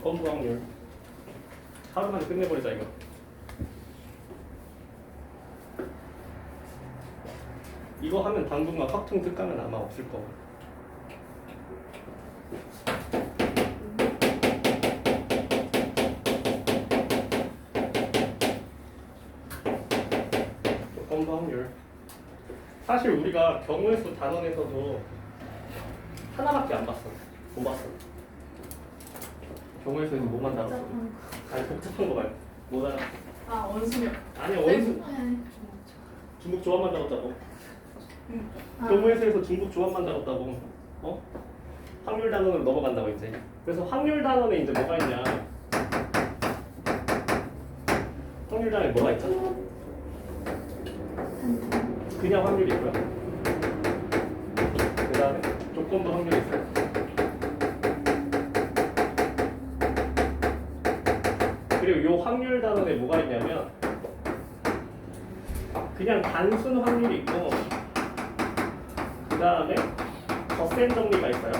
조건부 확률. 하루 만에 끝내버리자 이거. 이거 하면 당분간 확통 특강은 아마 없을 거고. 조건부 확률. 사실 우리가 경우의 수 단원에서도 하나밖에 안 봤어. 못 봤어. 경우의 수에서 뭐만 나왔어? 아니 복잡한 거 말고 못 알아. 아 원수력. 아니 원수. 중국 조합만 나왔다고. 경우의 수에서 중국 조합만 나왔다고. 어? 확률 단원으로 넘어간다고 이제. 그래서 확률 단원에 이제 뭐가 있냐? 확률 단원에 뭐가 있잖아. 그냥 확률이 있고요. 그 다음에 조건부 확률이 있어요. 그리고 요 확률 단원에 뭐가 있냐면 그냥 단순 확률이 있고 그 다음에 덧셈 정리가 있어요.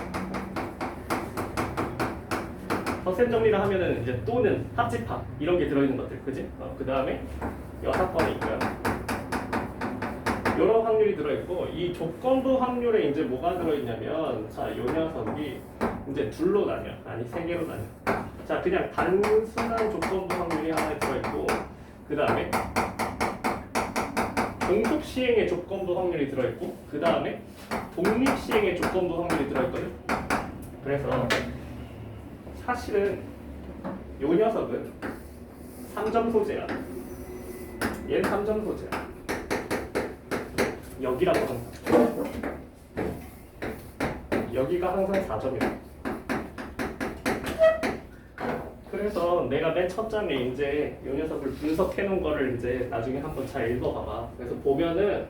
덧셈 정리를 하면은 이제 또는 합집합 이런 게 들어있는 것들, 그지? 그 다음에 여섯 번이 있고요. 이런 확률이 들어있고 이 조건부 확률에 이제 뭐가 들어있냐면 자, 요 녀석이 이제 둘로 나뉘어. 아니 세 개로 나뉘어. 자, 그냥 단순한 조건부 확률이 하나 들어있고 그 다음에 종속 시행의 조건부 확률이 들어있고 그 다음에 독립 시행의 조건부 확률이 들어있거든. 그래서 사실은 요 녀석은 3점 소재야. 얘는 3점 소재야. 여기라고 항상. 여기가 항상 4점이야. 그래서 내가 맨 첫 장에 이제 이 녀석을 분석해 놓은 거를 이제 나중에 한번 잘 읽어봐봐. 그래서 보면은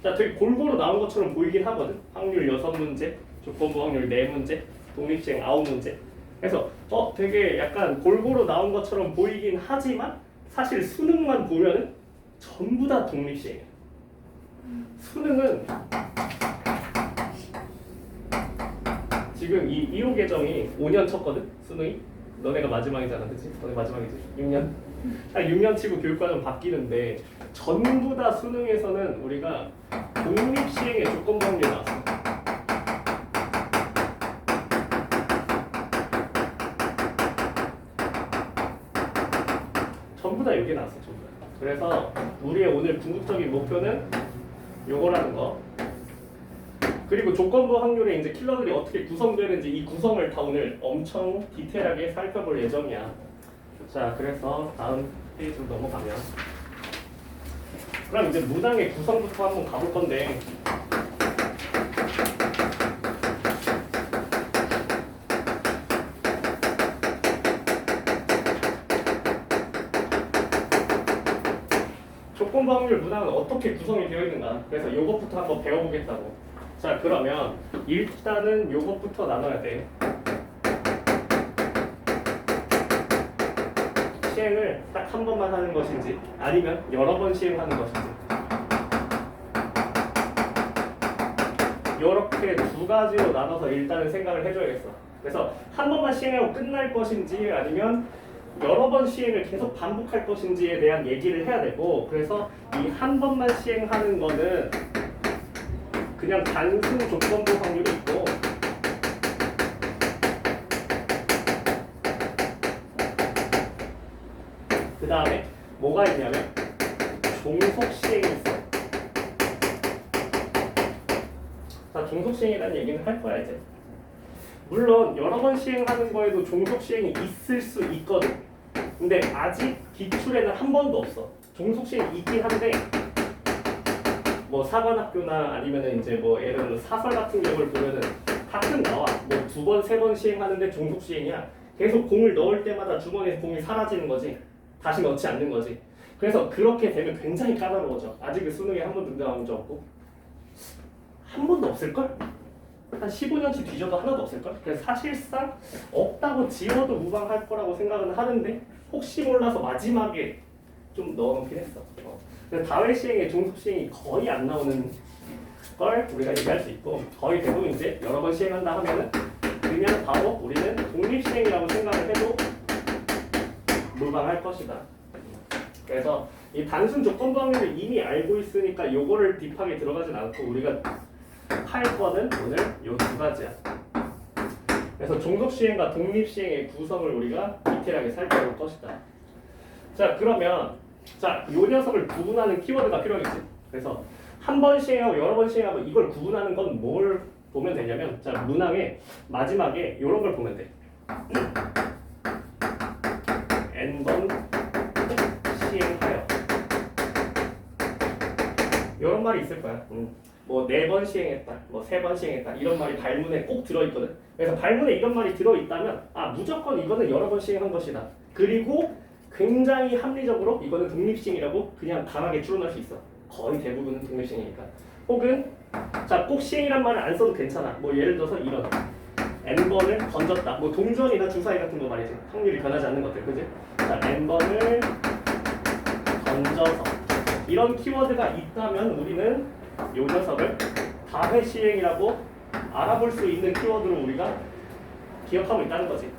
자 되게 골고루 나온 것처럼 보이긴 하거든. 확률 6문제, 조건부 확률 4문제, 독립시행 9문제. 그래서 되게 약간 골고루 나온 것처럼 보이긴 하지만 사실 수능만 보면은 전부 다 독립시행이야. 수능은 지금 이 1호 계정이 5년 쳤거든. 수능이. 너네가 마지막이잖아, 그치? 너네 마지막이지? 6년? 6년 치고 교육과정 바뀌는데 전부 다 수능에서는 우리가 독립시행의 조건부 확률이 나왔어. 전부 다 여기 나왔어, 전부 다. 그래서 우리의 오늘 궁극적인 목표는 요거라는 거. 그리고 조건부 확률에 이제 킬러들이 어떻게 구성되는지 이 구성을 다 오늘 엄청 디테일하게 살펴볼 예정이야. 자, 그래서 다음 페이지로 넘어가면 그럼 이제 문항의 구성부터 한번 가볼 건데 조건부 확률 문항은 어떻게 구성이 되어 있는가? 그래서 이것부터 한번 배워보겠다고. 자, 그러면 일단은 요것부터 나눠야 돼. 시행을 딱 한 번만 하는 것인지 아니면 여러 번 시행하는 것인지 이렇게 두 가지로 나눠서 일단은 생각을 해줘야겠어. 그래서 한 번만 시행하고 끝날 것인지 아니면 여러 번 시행을 계속 반복할 것인지에 대한 얘기를 해야 되고, 그래서 이 한 번만 시행하는 거는 그냥 단순 조건부 확률이 있고 그 다음에 뭐가 있냐면 종속 시행이 있어. 자, 종속 시행이라는 얘기는 할 거야 이제. 물론 여러 번 시행하는 거에도 종속 시행이 있을 수 있거든. 근데 아직 기출에는 한 번도 없어. 종속 시행이 있긴 한데 뭐 사관학교나 아니면은 이제 뭐 예를 들어 사설 같은 경우를 보면은 가끔 나와. 뭐 두 번, 세 번 시행하는데 종속 시행이야. 계속 공을 넣을 때마다 주머니에서 공이 사라지는 거지. 다시 넣지 않는 거지. 그래서 그렇게 되면 굉장히 까다로워져. 아직 그 수능에 한 번도 나온 적 없고 한 번도 없을걸? 한 15년치 뒤져도 하나도 없을걸? 그래서 사실상 없다고 지워도 무방할 거라고 생각은 하는데 혹시 몰라서 마지막에 좀 넣어놓긴 했어. 다회 시행에 종속 시행이 거의 안 나오는 걸 우리가 얘기할 수 있고, 거의 대부분 이제 여러 번 시행한다 하면은 그냥 바로 우리는 독립 시행이라고 생각을 해도 불가할 것이다. 그래서 이 단순 조건 범위를 이미 알고 있으니까 요거를 딥하게 들어가진 않고 우리가 할 거는 오늘 요 두 가지야. 그래서 종속시행과 독립시행의 구성을 우리가 디테일하게 살펴볼 것이다. 자, 그러면 요 녀석을 구분하는 키워드가 필요하겠지. 그래서 한 번 시행하고 여러 번 시행하고 이걸 구분하는 건 뭘 보면 되냐면, 자, 문항의 마지막에 이런 걸 보면 돼. n번 시행하여. 이런 말이 있을 거야. 뭐 4번 시행했다, 뭐 3번 시행했다 이런 말이 발문에 꼭 들어있거든. 그래서 발문에 이런 말이 들어있다면 무조건 이거는 여러 번 시행한 것이다. 그리고 굉장히 합리적으로 이거는 독립시행이라고 그냥 강하게 추론할 수 있어. 거의 대부분은 독립시행이니까. 혹은 꼭 시행이란 말을 안 써도 괜찮아. 뭐 예를 들어서 이런 n번을 던졌다. 뭐 동주원이나 주사위 같은 거 말이지. 확률이 변하지 않는 것들, 그지? 자, n번을 던져서 이런 키워드가 있다면 우리는 요 녀석을 다회 시행이라고 알아볼 수 있는 키워드로 우리가 기억하고 있다는 거지.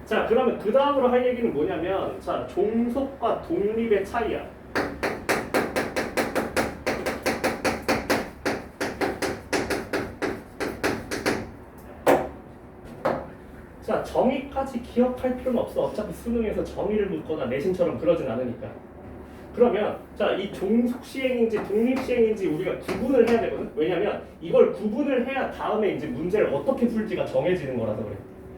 자, 그러면 그 다음으로 할 얘기는 뭐냐면, 자, 종속과 독립의 차이야. 자, 정의까지 기억할 필요는 없어. 어차피 수능에서 정의를 묻거나 내신처럼 그러진 않으니까. 그러면 이 종속시행인지 독립시행인지 우리가 구분을 해야 되거든. 왜냐면 이걸 구분을 해야 다음에 이제 문제를 어떻게 풀지가 정해지는 거라서 그래.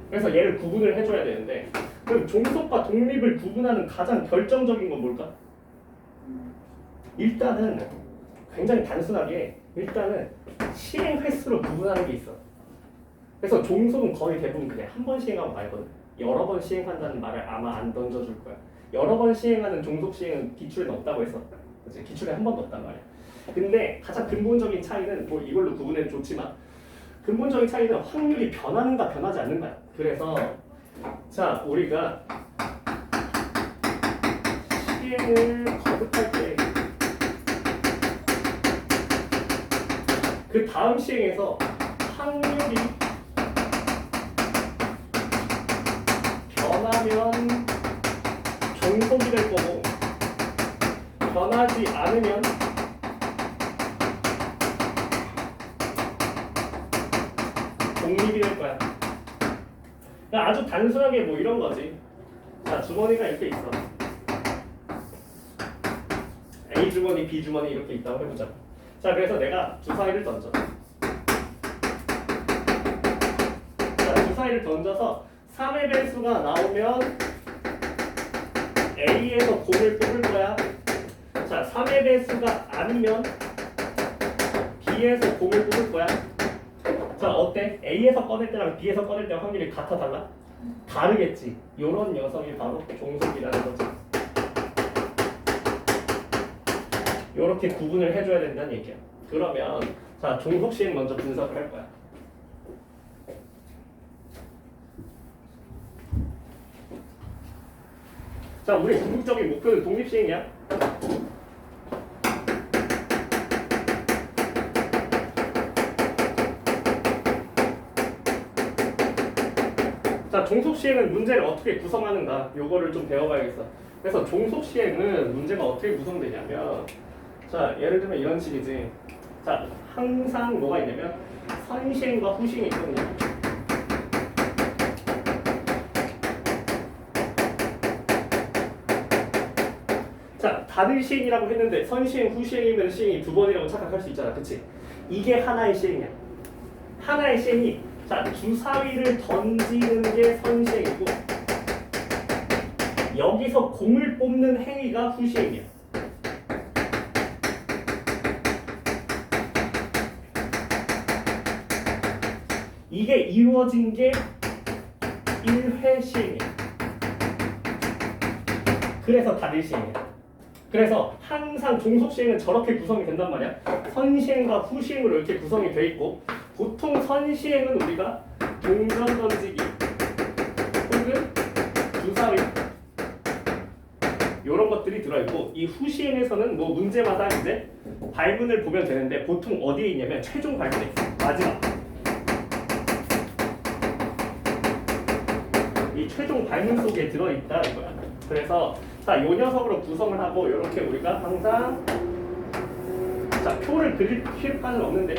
그래서 얘를 구분을 해줘야 되는데, 그럼 종속과 독립을 구분하는 가장 결정적인 건 뭘까? 일단은 굉장히 단순하게 일단은 시행 횟수로 구분하는 게 있어. 그래서 종속은 거의 대부분 그냥 한 번 시행하고 말거든. 여러 번 시행한다는 말을 아마 안 던져줄 거야. 여러 번 시행하는 종속 시행은 기출에는 없다고 했어. 그치? 기출에 한 번도 없단 말이야. 근데 가장 근본적인 차이는 뭐 이걸로 구분해도 좋지만, 근본적인 차이는 확률이 변하는가 변하지 않는가. 그래서 자, 우리가 시행을 거듭할 때 그 다음 시행에서 확률이 변하면 종속이 될 거고, 변하지 않으면 독립이 될 거야. 그러니까 아주 단순하게 뭐 이런 거지. 자, 주머니가 이렇게 있어. A 주머니, B 주머니 이렇게 있다고 해보자. 자, 그래서 내가 주사위를 던져. 자, 주사위를 던져서 3의 배수가 나오면 A에서 공을 뽑을 거야. 자, 3의 배수가 아니면 B에서 공을 뽑을 거야. 자, 어때? A에서 꺼낼 때랑 B에서 꺼낼 때랑 확률이 같아 달라? 다르겠지. 요런 녀석이 바로 종속이라는 거지. 요렇게 구분을 해줘야 된다는 얘기야. 그러면 자, 종속시행 먼저 분석을 할 거야. 자, 우리 궁극적인 목표는 독립시행이야. 자, 종속시행은 문제를 어떻게 구성하는가, 요거를 좀 배워봐야겠어. 그래서 종속시행은 문제가 어떻게 구성되냐면, 자, 예를 들면 이런 식이지. 자, 항상 뭐가 있냐면 선시행과 후시행이 있거든요. 자, 다른 시행이라고 했는데 선시행, 후시행이면 시행이 두 번이라고 착각할 수 있잖아. 그치? 이게 하나의 시행이야. 하나의 시행이, 자, 주사위를 던지는 게 선시행이고, 여기서 공을 뽑는 행위가 후시행이야. 이게 이루어진 게 1회 시행이야. 그래서 다른 시행이야. 그래서 항상 종속시행은 저렇게 구성이 된단 말이야. 선시행과 후시행으로 이렇게 구성이 돼 있고, 보통 선시행은 우리가 동전 던지기 혹은 주사위 이런 것들이 들어있고, 이 후시행에서는 뭐 문제마다 이제 발문을 보면 되는데, 보통 어디에 있냐면 최종 발문에 있어. 마지막. 이 최종 발문 속에 들어있다 이거야. 그래서 자, 요 녀석으로 구성을 하고 이렇게 우리가 항상 자, 표를 그릴 필요까지는 없는데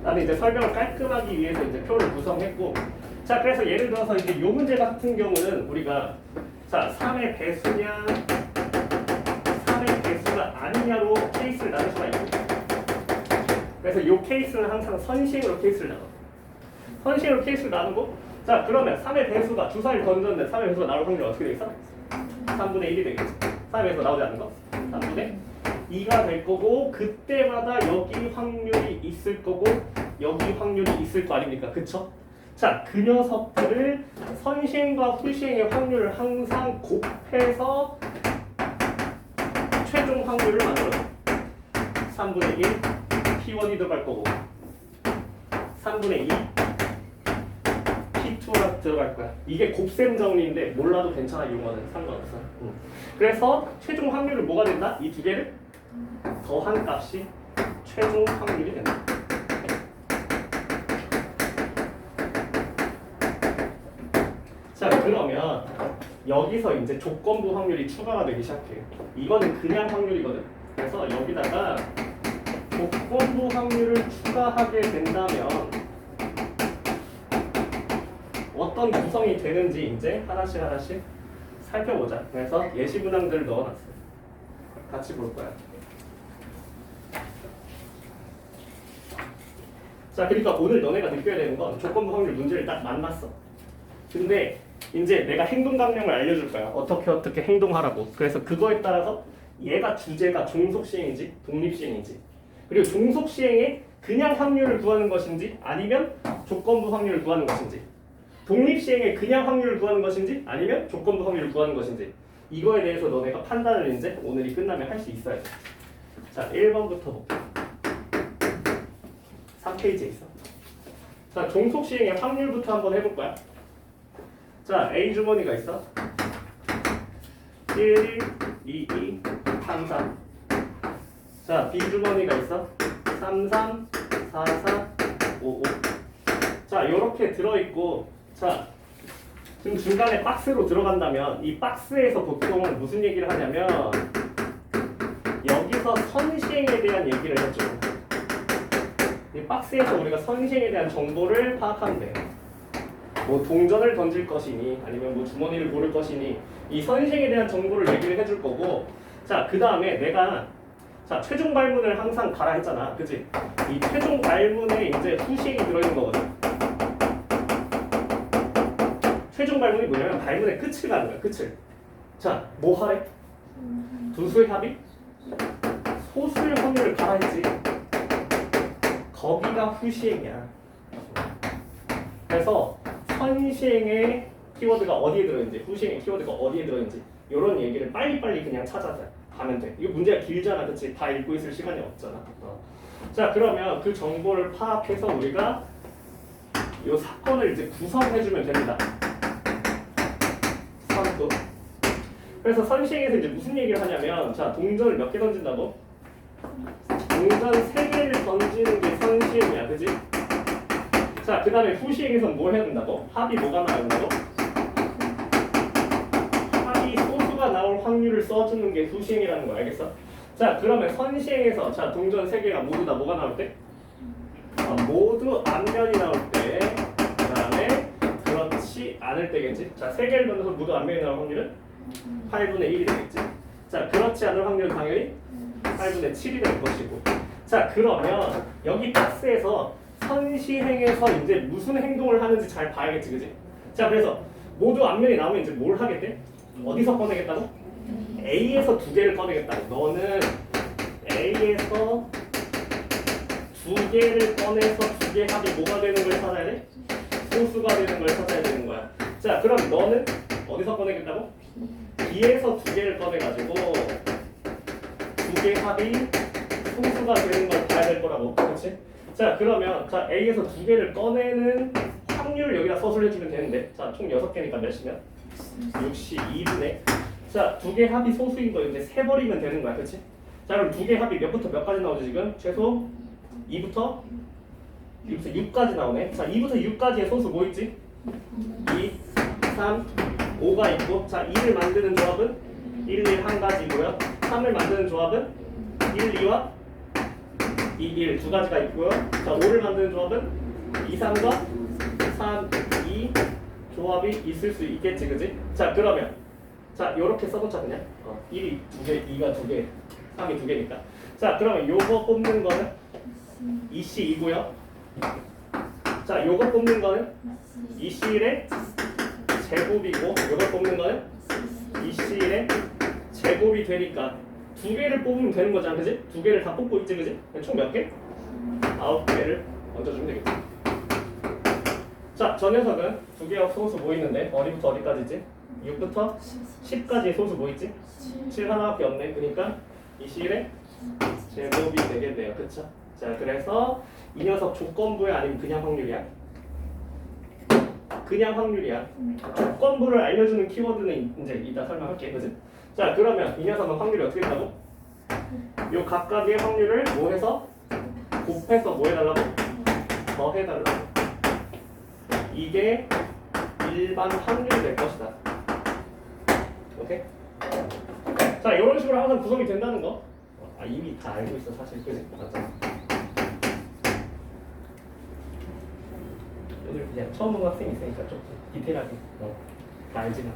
나는 이제 설명을 깔끔하기 위해서 이제 표를 구성했고 자, 그래서 예를 들어서 이제 요 문제 같은 경우는 우리가 자, 3의 배수냐 3의 배수가 아니냐로 케이스를 나눌 수가 있고 그래서 이 케이스는 항상 선시행으로 케이스를 나눠. 선시행으로 케이스를 나누고 자, 그러면 3의 배수가 주사위를 던졌는데 3의 배수가 나올 확률이 어떻게 되겠어? 3분의 1이 되겠지. 3의 배수가 나오지 않는 거? 3분의 2가 될 거고 그때마다 여기 확률이 있을 거고 여기 확률이 있을 거 아닙니까? 그쵸? 자, 그 녀석들을 선시행과 후시행의 확률을 항상 곱해서 최종 확률을 만들어. 3분의 1 P1이 들어갈 거고 3분의 2 P2가 들어갈 거야. 이게 곱셈 정리인데 몰라도 괜찮아. 용어는 상관없어. 그래서 최종 확률은 뭐가 된다? 이 두 개를 더한 값이 최종 확률이 된다. 자, 그러면 여기서 이제 조건부 확률이 추가가 되기 시작해요. 이거는 그냥 확률이거든. 그래서 여기다가 조건부 확률을 추가하게 된다면 어떤 구성이 되는지 이제 하나씩 하나씩 살펴보자. 그래서 예시 문항들을 넣어놨어요. 같이 볼 거야. 자, 그러니까 오늘 너네가 느껴야 되는 건 조건부 확률 문제를 딱 만났어. 근데 이제 내가 행동 강령을 알려줄 거야. 어떻게 행동하라고. 그래서 그거에 따라서 얘가 주제가 종속시행인지 독립시행인지 그리고 종속시행에 그냥 확률을 구하는 것인지 아니면 조건부 확률을 구하는 것인지 독립시행에 그냥 확률을 구하는 것인지 아니면 조건부 확률을 구하는 것인지 이거에 대해서 너네가 판단을 이제 오늘이 끝나면 할 수 있어야 돼. 자, 1번부터 볼게. 3페이지에 있어. 자, 종속시행의 확률부터 한번 해볼 거야. 자, A 주머니가 있어. 1, 2, 2, 3, 3. 자, B 주머니가 있어. 3, 3, 4, 4, 5, 5. 자, 요렇게 들어있고, 자, 지금 중간에 박스로 들어간다면 이 박스에서 보통은 무슨 얘기를 하냐면 여기서 선시행에 대한 얘기를 해줘. 이 박스에서 우리가 선시행에 대한 정보를 파악하면 돼요. 뭐 동전을 던질 것이니 아니면 뭐 주머니를 고를 것이니 이 선시행에 대한 정보를 얘기를 해줄 거고 자, 그 다음에 내가 자, 최종 발문을 항상 가라 했잖아. 그치? 이 최종 발문에 이제 후시행이 들어있는 거거든. 최종 발문이 뭐냐면 발문의 끝을 가는 거야. 끝을. 자, 뭐 하래? 두 수의 합이? 소수의 확률을 가라 했지. 거기가 후시행이야. 그래서 선시행의 키워드가 어디에 들어있는지 후시행의 키워드가 어디에 들어있는지 이런 얘기를 빨리빨리 그냥 찾아서 가면 돼. 이거 문제가 길잖아. 그치? 다 읽고 있을 시간이 없잖아. 자, 그러면 그 정보를 파악해서 우리가 이 사건을 이제 구성해주면 됩니다. 선도. 그래서 선시행에서 이제 무슨 얘기를 하냐면 자, 동전을 몇 개 던진다고? 동전 3개를 던지는 게 선시행이야. 그치? 자, 그 다음에 후시행에서는 뭘 해야 된다고? 합이 뭐가 나와야 된다고? 합이 소수가 나올 확률을 써주는 게 후시행이라는 거 알겠어? 자, 그러면 선시행에서 자, 동전 3개가 모두 다 뭐가 나올 때? 모두 앞면이 나올 때, 그 다음에 그렇지 않을 때겠지? 자, 3개를 던져서 모두 앞면이 나올 확률은 8분의 1이 되겠지? 자, 그렇지 않을 확률은 당연히 8분의 7이 될 것이고 자, 그러면 여기 박스에서 선시행에서 이제 무슨 행동을 하는지 잘 봐야겠지, 그지? 자, 그래서 모두 앞면이 나오면 이제 뭘 하겠대? 어디서 꺼내겠다고? A에서 2개를 꺼내겠다고. 너는 A에서 2개를 꺼내서 2개 합이 뭐가 되는 걸 찾아야 돼? 소수가 되는 걸 찾아야 되는 거야. 자, 그럼 너는 어디서 꺼내겠다고? B에서 2개를 꺼내가지고 2개 합이 소수가 되는 걸 봐야 될 거라고. 그렇지? 자, 그러면 자, A에서 2개를 꺼내는 확률을 여기다 서술해 주면 되는데 자, 총 6개니까 몇이면? 62분의 자, 2개 합이 소수인 거 이제 세버리면 되는 거야. 그렇지? 자, 그럼 2개 합이 몇부터 몇까지 나오지 지금? 최소 2부터 6까지 나오네. 자, 2부터 6까지의 소수 뭐 있지? 2, 3, 5가 있고, 자 2를 만드는 조합은 1, 1 한 가지고요. 3을 만드는 조합은 1, 2와 2, 1 두 가지가 있고요. 자 5를 만드는 조합은 2, 3과 3, 2 조합이 있을 수 있겠지, 그지? 자 그러면 자 요렇게 써놓자 그냥. 1이 두 개, 2가 두 개, 3이 두 개니까. 자 그러면 요거 뽑는 거는 2C2고요. 자 요거 뽑는 거는 2C1의 제곱이고, 요걸 뽑는 거는 2C1의 제곱이 되니까 두 개를 뽑으면 되는 거잖아, 그지? 두 개를 다 뽑고 있지, 그지? 총 몇 개? 9개를 얹어주면 되겠지. 자, 저 녀석은 두 개의 소수 뭐 있는데 어디부터 어디까지지? 6부터 10까지의 소수 뭐 있지? 7 하나밖에 없네. 그러니까 2C1의 제곱이 되겠네요, 그쵸? 자, 그래서 이 녀석 조건부야 아니면 그냥 확률이야? 그냥 확률이야. 조건부를 알려주는 키워드는 이제 이따 설명할게, 그지? 자, 그러면 이 녀석은 확률이 어떻게 된다고? 요 각각의 확률을 뭐 해서? 곱해서 뭐 해달라고? 더 해달라고. 이게 일반 확률이 될 것이다. 오케이? 자, 이런 식으로 항상 구성이 된다는 거. 이미 다 알고 있어, 사실, 그지? 맞아. 오늘 그냥 처음 본 학생이 있으니까 좀 디테일하게 다 알지만.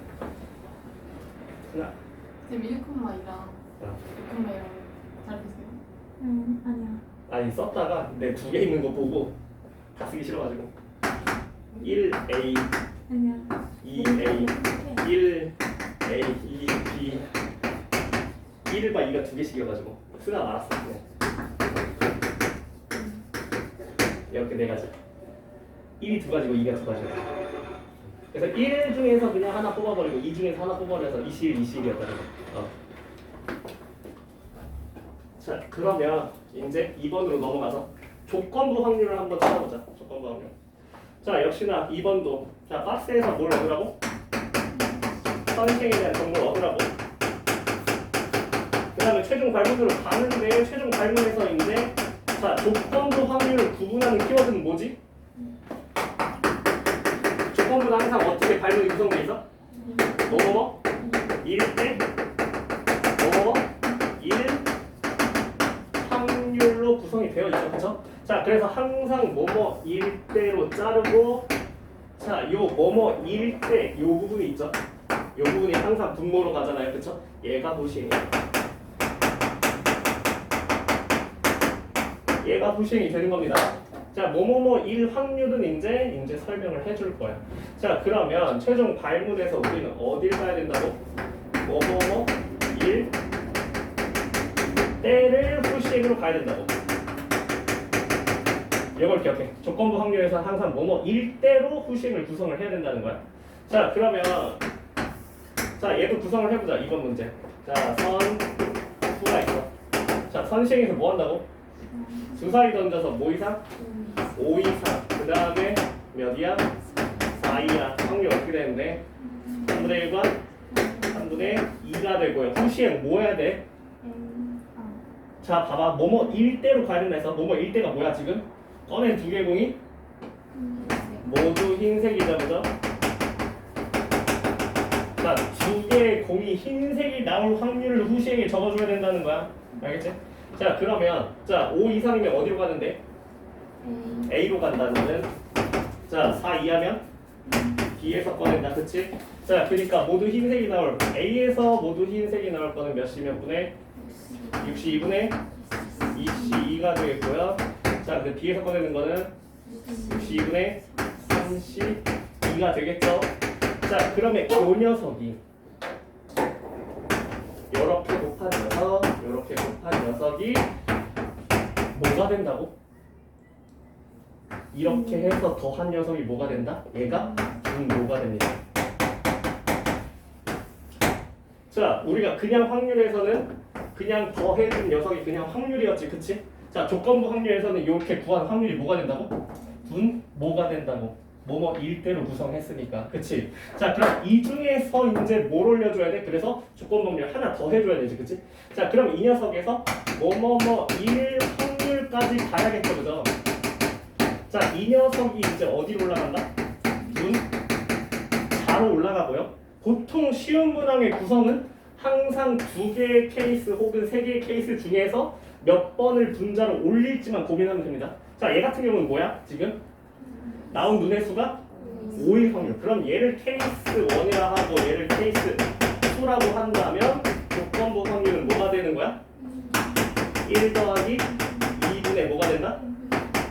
하나. 선생님 1,2랑 6,2랑 다르세요? 아니야. 아니 썼다가 내 두 개 있는 거 보고 다 쓰기 싫어가지고 1A, 아니야. 2A, 1A, 2B 1과 2가 두 개씩이어가지고 쓰다 말았어 그냥. 이렇게 네 가지. 1이 두 가지고 2가 두 가지고. 그래서 1 중에서 그냥 하나 뽑아버리고 2 중에서 하나 뽑아내서 21, 21이었다는 거. 자, 그러면 이제 2번으로 넘어가서 조건부 확률을 한번 찾아보자. 조건부 확률. 자, 역시나 2번도 자 박스에서 뭘 얻으라고? 선생에 대한 정보를 얻으라고. 그 다음에 최종 발문으로 가는데 최종 발문에서 이제 자 조건부 확률을 구분하는 키워드는 뭐지? 조건부는 항상 어떻게 발문이 구성되어 있어? 뭐뭐 1대 뭐뭐 1 확률로 구성이 되어 있죠, 그렇죠? 자, 그래서 항상 뭐뭐 1대로 자르고 자, 요 뭐뭐 1대 요 부분이 있죠? 요 부분이 항상 분모로 가잖아요, 그렇죠? 얘가 부시행이에요. 얘가 부시행이 되는 겁니다. 자, 뭐뭐뭐 1 확률은 이제 설명을 해줄 거야. 자, 그러면 최종 발문에서 우리는 어딜 가야 된다고? 뭐뭐뭐 1 때를 후시행으로 가야 된다고. 이걸 기억해. 조건부 확률에서 항상 뭐뭐 1대로 후시행을 구성을 해야 된다는 거야. 자, 그러면 자, 얘도 구성을 해보자. 이번 문제. 자, 선 후가 있어. 자, 선시행에서 뭐 한다고? 주사위 던져서 뭐 이상? 5 이상. 그 다음에 몇이야? 4이야. 확률 어떻게 되는데? 3분의 1과 3분의 2가 되고요. 후시행 뭐 해야 돼? 자, 봐봐. 뭐뭐 1대로 가야 된다 해서 뭐뭐 1대가 뭐야 지금? 꺼낸 두 개 공이 모두 흰색이죠, 그죠? 자, 두 개의 공이 흰색이 나올 확률을 후시행에 적어줘야 된다는 거야. 알겠지? 자, 그러면 자 5 이상이면 어디로 가는데? A로 간다는. 자, 4 이하면 B에서 꺼낸다, 그치? 자, 그러니까 모두 흰색이 나올 A에서 모두 흰색이 나올 거는 몇 시 몇 분의? 62분의 22가 되겠고요. 자, 그 B에서 꺼내는 거는 62분의 32가 되겠죠. 자, 그러면 이 녀석이 이렇게 곱한 녀석, 이렇게 곱한 녀석이 뭐가 된다고? 이렇게 해서 더한 녀석이 뭐가 된다? 얘가 분모가 됩니다. 자, 우리가 그냥 확률에서는 그냥 더해준 녀석이 그냥 확률이었지, 그치? 자, 조건부 확률에서는 이렇게 구한 확률이 뭐가 된다고? 분모가 된다고. 뭐뭐 1대로 구성했으니까, 그치? 자, 그럼 이 중에서 이제 뭘 올려줘야 돼? 그래서 조건부 확률 하나 더 해줘야 되지, 그치? 자, 그럼 이 녀석에서 뭐뭐뭐 1 확률까지 가야겠죠, 그죠? 자, 이 녀석이 이제 어디로 올라간다? 분 4로 올라가고요. 보통 쉬운 문항의 구성은 항상 2개의 케이스 혹은 3개의 케이스 중에서 몇 번을 분자로 올릴지만 고민하면 됩니다. 자, 얘 같은 경우는 뭐야? 지금 나온 눈의 수가 5일 확률. 그럼 얘를 케이스 1이라 하고 얘를 케이스 2라고 한다면 조건부 확률은 뭐가 되는 거야? 1 더하기 2분의 뭐가 된다?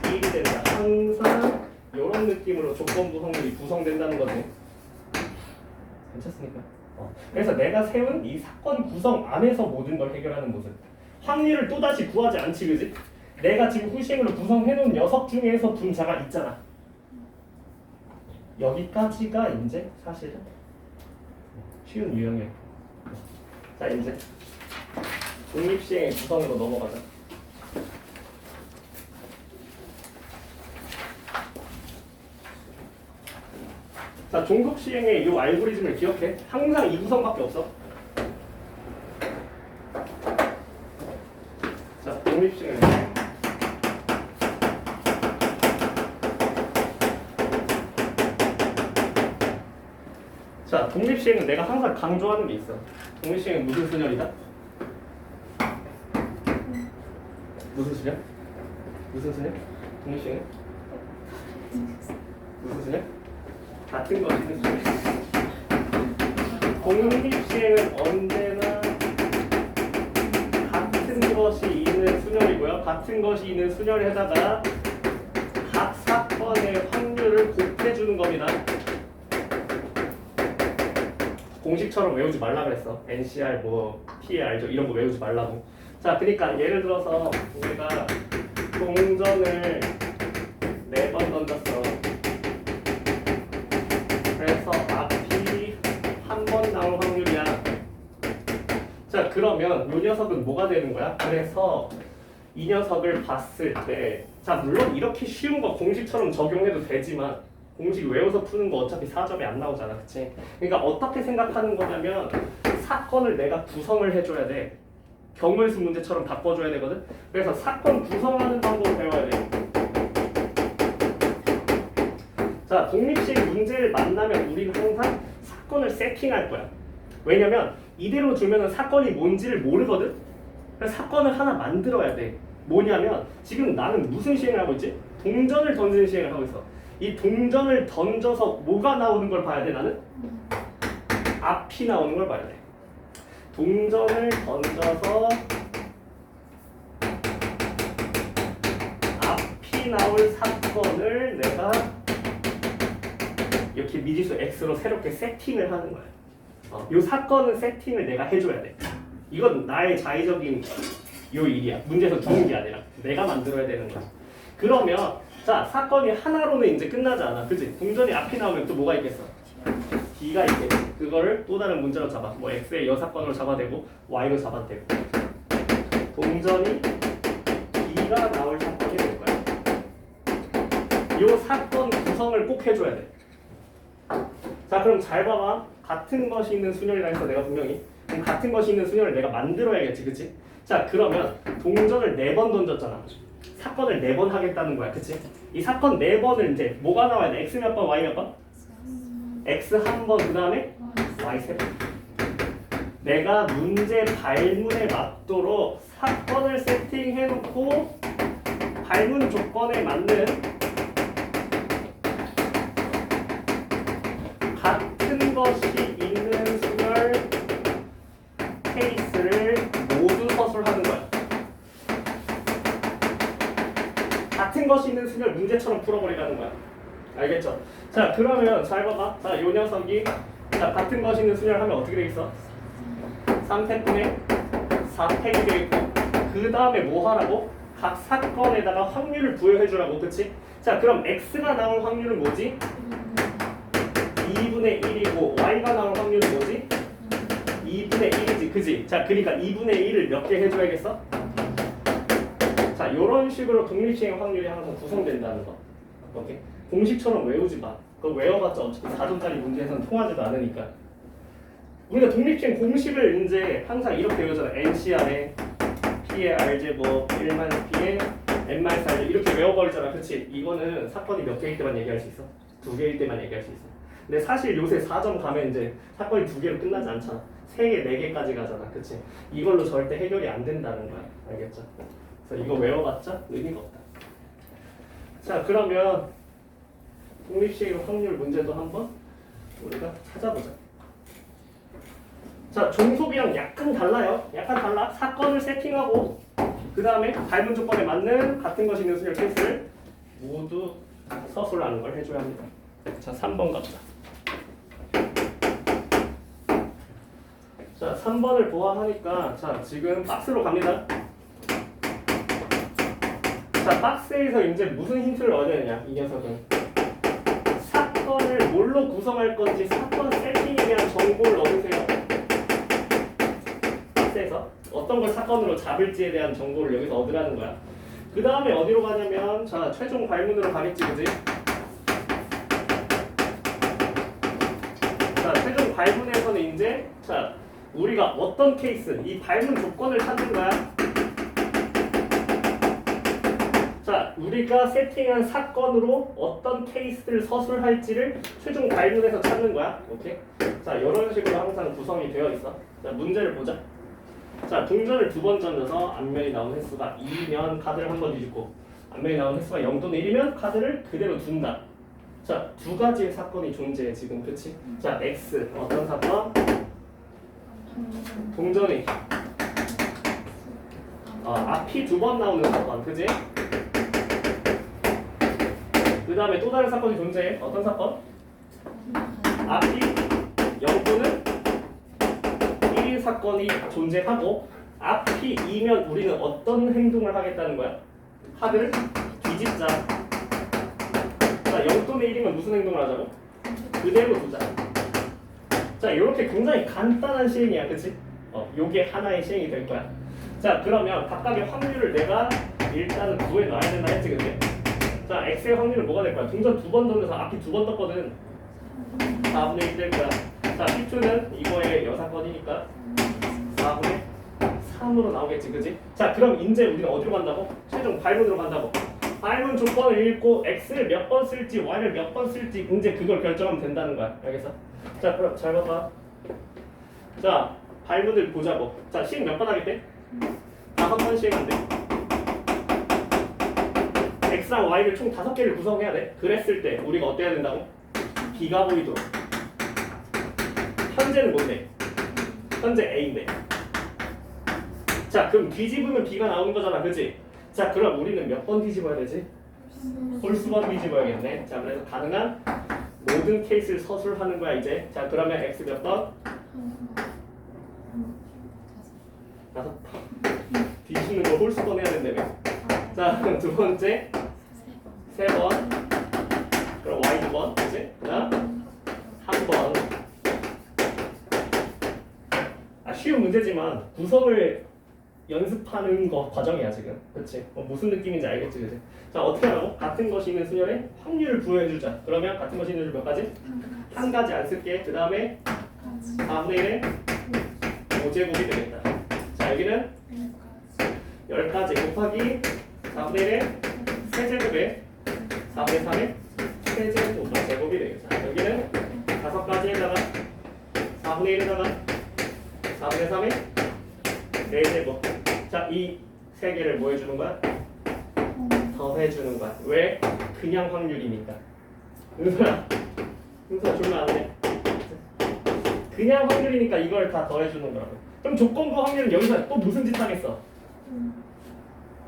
1이 된다. 항상 이런 느낌으로 조건부 확률이 구성된다는 거지. 괜찮습니까? 그래서 내가 세운 이 사건 구성 안에서 모든 걸 해결하는 모습. 확률을 또다시 구하지 않지, 그지? 내가 지금 후식으로 구성해놓은 녀석 중에서 분자가 있잖아. 여기까지가 이제 사실은 쉬운 유형이에요. 자, 이제 독립시행의 구성으로 넘어가자. 자, 종속시행의 이 알고리즘을 기억해. 항상 이 구성밖에 없어. 자, 독립시행. 자, 독립시행은 내가 항상 강조하는 게 있어. 독립시행은 무슨 순열이다? 무슨 순열? 무슨 순열? 독립시행은? 무슨 순열? 같은 것이든 순열. 독립시행은 언제나 같은 것이 있는 순열이고요. 같은 것이 있는 순열에다가 각 사건의 확률을 곱해주는 겁니다. 공식처럼 외우지 말라 그랬어. NCR 뭐 PR죠 이런 거 외우지 말라고. 자, 그러니까 예를 들어서 우리가 동전을 4번 던졌어. 그래서 앞이 한 번 나올 확률이야. 자, 그러면 이 녀석은 뭐가 되는 거야? 그래서 이 녀석을 봤을 때, 자, 물론 이렇게 쉬운 거 공식처럼 적용해도 되지만 공식 외워서 푸는 거 어차피 4점이 안 나오잖아, 그치? 그러니까 어떻게 생각하는 거냐면 사건을 내가 구성을 해줘야 돼. 경우의 수 문제처럼 바꿔줘야 되거든. 그래서 사건 구성하는 방법을 배워야 돼. 자, 독립시행 문제를 만나면 우리는 항상 사건을 세팅할 거야. 왜냐면 이대로 두면 사건이 뭔지를 모르거든. 그래서 사건을 하나 만들어야 돼. 뭐냐면 지금 나는 무슨 시행을 하고 있지? 동전을 던지는 시행을 하고 있어. 이 동전을 던져서 뭐가 나오는 걸 봐야 돼, 나는? 앞이 나오는 걸 봐야 돼. 동전을 던져서 앞이 나올 사건을 내가 이렇게 미지수 X로 새롭게 세팅을 하는 거야. 이 사건은 세팅을 내가 해줘야 돼. 이건 나의 자의적인 요 일이야. 문제에서 주는 게 아니라 내가 만들어야 되는 거야. 그러면 자, 사건이 하나로는 이제 끝나지 않아. 그치? 동전이 앞이 나오면 또 뭐가 있겠어? D가 있겠지. 그거를 또 다른 문제로 잡아. 뭐 X의 여사건으로 잡아대고 Y로 잡아대고. 동전이 D가 나올 사건이 될 거야. 이 사건 구성을 꼭 해줘야 돼. 자, 그럼 잘 봐봐. 같은 것이 있는 순열이라 해서 내가 분명히 그럼 같은 것이 있는 순열을 내가 만들어야겠지, 그치? 자, 그러면 동전을 4번 던졌잖아. 사건을 4번 하겠다는 거야, 그치? 이 사건 4번을 이제 뭐가 나와야 돼? X 몇 번, Y 몇 번? X 한 번, 그 다음에 Y 3번. 내가 문제 발문에 맞도록 사건을 세팅해놓고 발문 조건에 맞는 같은 것이 있는 순열 케이스를 모두 서술하는 거야. 같은 것이 있는 순열 문제처럼 풀어버리라는 거야. 알겠죠? 자, 그러면 잘 봐봐. 자, 요 녀석이 자, 같은 것이 있는 순열 하면 어떻게 되겠어? 3팩분의 4팩이 되겠고 그 다음에 뭐 하라고? 각 사건에다가 확률을 부여해주라고, 그치? 자, 그럼 X가 나올 확률은 뭐지? 2분의 1이고 Y가 나올 확률은 뭐지? 2분의 1이지, 그지? 자, 그러니까 2분의 1을 몇 개 해줘야겠어? 자, 요런 식으로 독립시행 확률이 항상 구성된다는 거. 오케이? 공식처럼 외우지 마. 그거 외워봤자 어차피 4점짜리 문제에서는 통하지도 않으니까. 우리가 독립시행 공식을 이제 항상 이렇게 외우잖아. NCR에 P의 R제곱 1-P의 N-R 이렇게 외워버리잖아. 그치? 이거는 사건이 몇 개일 때만 얘기할 수 있어? 2개일 때만 얘기할 수 있어. 근데 사실 요새 4점 가면 이제 사건이 2개로 끝나지 않잖아. 3개, 4개까지 가잖아. 그치? 이걸로 절대 해결이 안 된다는 거야. 알겠죠? 그래서 이거 외워봤자 의미가 없다. 자, 그러면 독립시행 확률 문제도 한번 우리가 찾아보자. 자, 종속이랑 약간 달라요. 약간 달라. 사건을 세팅하고 그 다음에 닮은 조건에 맞는 같은 것이 있는 수열 케이스를 모두 서술하는 걸 해줘야 합니다. 자, 3번 갑시다. 자, 3번을 보아하니까 자, 지금 박스로 갑니다. 자, 박스에서 이제 무슨 힌트를 얻어야 되냐, 이 녀석은. 사건을 뭘로 구성할 건지 사건 세팅에 대한 정보를 얻으세요. 박스에서 어떤 걸 사건으로 잡을지에 대한 정보를 여기서 얻으라는 거야. 그 다음에 어디로 가냐면 자, 최종 발문으로 가겠지, 그지? 자, 최종 발문에서는 이제 자, 우리가 어떤 케이스, 이 발문 조건을 찾는 거야. 자, 우리가 세팅한 사건으로 어떤 케이스를 서술할지를 최종 발문에서 찾는 거야. 오케이? 자, 이런 식으로 항상 구성이 되어 있어. 자, 문제를 보자. 자, 동전을 2번 던져서 앞면이 나온 횟수가 2면 카드를 한 번 뒤집고 앞면이 나온 횟수가 0 또는 1이면 카드를 그대로 둔다. 자, 2가지의 사건이 존재해 지금. 그치? 자, X 어떤 사건? 동전이 앞이 2번 나오는 사건. 그지? 그 다음에 또 다른 사건이 존재해. 어떤 사건? 앞이 0 또는 1인 사건이 존재하고 앞이 2면 우리는 어떤 행동을 하겠다는 거야? 카드를 뒤집자. 자, 0 또는 1이면 무슨 행동을 하자고? 그대로 두자. 자, 이렇게 굉장히 간단한 시행이야. 그치? 요게 하나의 시행이 될 거야. 자, 그러면 각각의 확률을 내가 일단은 구해 놔야 된다 했지, 근데? 자, X의 확률은 뭐가 될 거야? 동전 2번 던져서 앞이 2번 떴거든. 4분의 1 될 거야. 자, P2는 이거의 여사건이니까 4분의 3으로 나오겠지, 그지? 자, 그럼 이제 우리는 어디로 간다고? 최종 발문으로 간다고. 발문 조건을 읽고 X를 몇 번 쓸지, Y를 몇 번 쓸지 이제 그걸 결정하면 된다는 거야. 알겠어? 자, 그럼 잘 봐봐. 자, 발문을 보자고. 자, 시행 몇 번 하겠대? 다 한 번 시행한대. X랑 Y를 총 5개를 구성해야 돼. 그랬을 때 우리가 어때야 된다고? B가 보이도록. 현재는 뭔데? 현재 A인데. 자, 그럼 뒤집으면 B가 나오는 거잖아, 그치? 자, 그럼 우리는 몇 번 뒤집어야 되지? 홀수번 뒤집어야겠네. 자, 그래서 가능한 모든 케이스를 서술하는 거야, 이제. 자, 그러면 X 몇 번? 5번. 뒤집는 거 홀수번 해야 된다며. 자, 그럼 두 번째 3번. 그럼 Y 2번, 그치? 그 다음 1번. 쉬운 문제지만 구성을 연습하는 거 과정이야 지금. 그치? 무슨 느낌인지 알겠지, 그치? 자, 어떻게 하라고? 같은 것이 있는 수열에 확률을 부여해주자. 그러면 같은 것이 있는 수열 몇 가지? 한 가지 안 쓸게. 그 다음에 4분의 1의 5제곱이 되겠다. 자, 여기는 10가지 곱하기 4분의 1의 세제곱에 4분의 3의 세제곱 제곱이 되겠다. 여기는 5가지에다가 4분의 1에다가 4분의 3의 4제곱. 자, 이 3개를 뭐 해주는 거야? 더해주는 거야. 왜? 그냥 확률이니까. 은서야 졸면 안 돼. 그냥 확률이니까 이걸 다 더해주는 거라고. 그럼 조건부 확률은 여기서 또 무슨 짓 하겠어?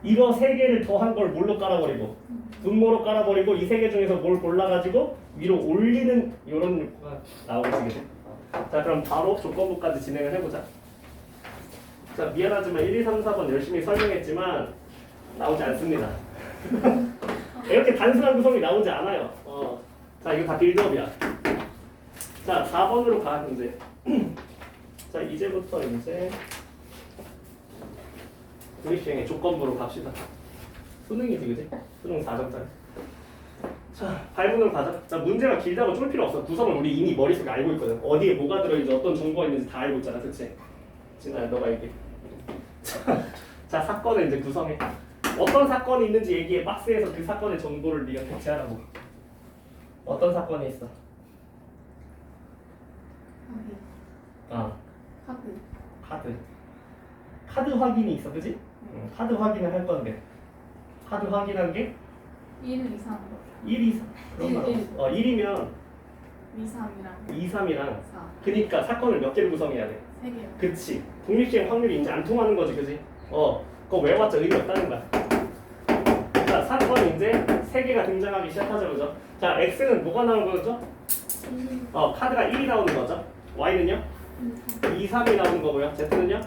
이거 3개를 더한 걸 뭘로 깔아버리고 분모로 깔아버리고 이 3개 중에서 뭘 골라가지고 위로 올리는 이런 효과가 나오겠지. 자, 그럼 바로 조건부까지 진행을 해보자. 자, 미안하지만 1, 2, 3, 4번 열심히 설명했지만 나오지 않습니다. 이렇게 단순한 구성이 나오지 않아요. 자, 이거 다 빌드업이야. 자, 4번으로 가, 이제. 자, 이제부터 이제 독립시행의 조건부로 갑시다. 수능이지, 그지? 수능 4점짜리. 자, 발문으로 가자. 자, 문제가 길다고 쫄 필요 없어. 구성을 우리 이미 머릿속에 알고 있거든. 어디에 뭐가 들어있는지 어떤 정보가 있는지 다 알고 있잖아, 그치? 진아야, 너가 얘기해. 자, 사건을 이제 구성해. 어떤 사건이 있는지 얘기해. 박스에서 그 사건의 정보를 네가 대체하라고. 어떤 사건이 있어? 아 카드. 카드 확인이 있어, 그지? 카드 확인을 할 건데 카드 확인한 게 1 이상 1 이상 그런 말 일. 없어. 1이면 2, 3이랑 2, 3이랑 4 그니까 사건을 몇 개를 구성해야 돼? 3개요. 그치. 독립시행 확률이 이제 안 통하는 거지, 그지? 그거 외워봤자 의미 없다는 거야. 자, 사건 이제 3개가 등장하기 시작하죠, 그죠? 자, X는 뭐가 나오는 거죠? 카드가 1이 나오는 거죠. Y는요? 2, 3이 나오는 거고요. Z는요?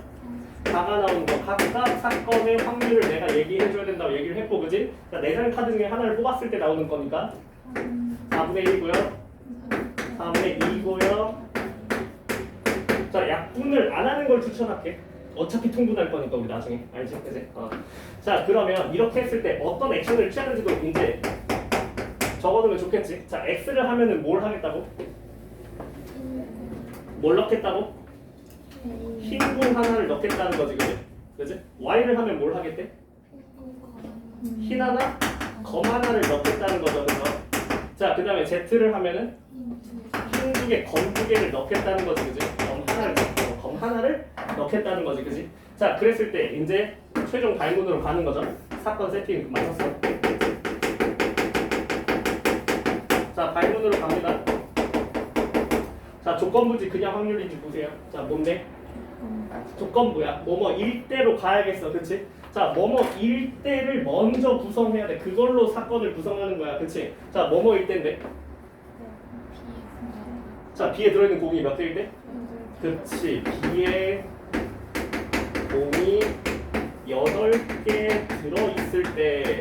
4가 나오는 거. 각각 사건의 확률을 내가 얘기해줘야 된다고 얘기를 했고, 그지? 자, 4장 카드 중에 하나를 뽑았을 때 나오는 거니까 4분의 1이고요. 4분의 2고요. 자, 약분을 안 하는 걸 추천할게. 어차피 통분할 거니까 우리 나중에 알지? 그지? 자, 그러면 이렇게 했을 때 어떤 액션을 취하는지도 이제 적어두면 좋겠지. 자, X를 하면은 뭘 하겠다고? 뭘 넣겠다고? 흰공 하나를 넣겠다는 거지, 그지? 그지? Y를 하면 뭘 하겠대? 흰 하나, 검 하나를 넣겠다는 거죠, 그죠? 자, 그 다음에 Z를 하면은 흰 2개, 검 2개를 넣겠다는 거지, 그지? 검 하나를 넣겠다는 거지, 그지? 자, 그랬을 때 이제 최종 발문으로 가는 거죠. 사건 세팅 맞았어. 자, 발문으로 갑니다. 자, 조건부지 그냥 확률인지 보세요. 자, 뭔데? 조건부야. 뭐뭐 1대로 가야겠어, 그치? 자, 뭐뭐 1대를 먼저 구성해야 돼. 그걸로 사건을 구성하는 거야, 그치? 자, 뭐뭐 1대인데? 자, B에 들어있는 공이 몇 개일 때? 그치. B에 공이 8개 들어있을 때로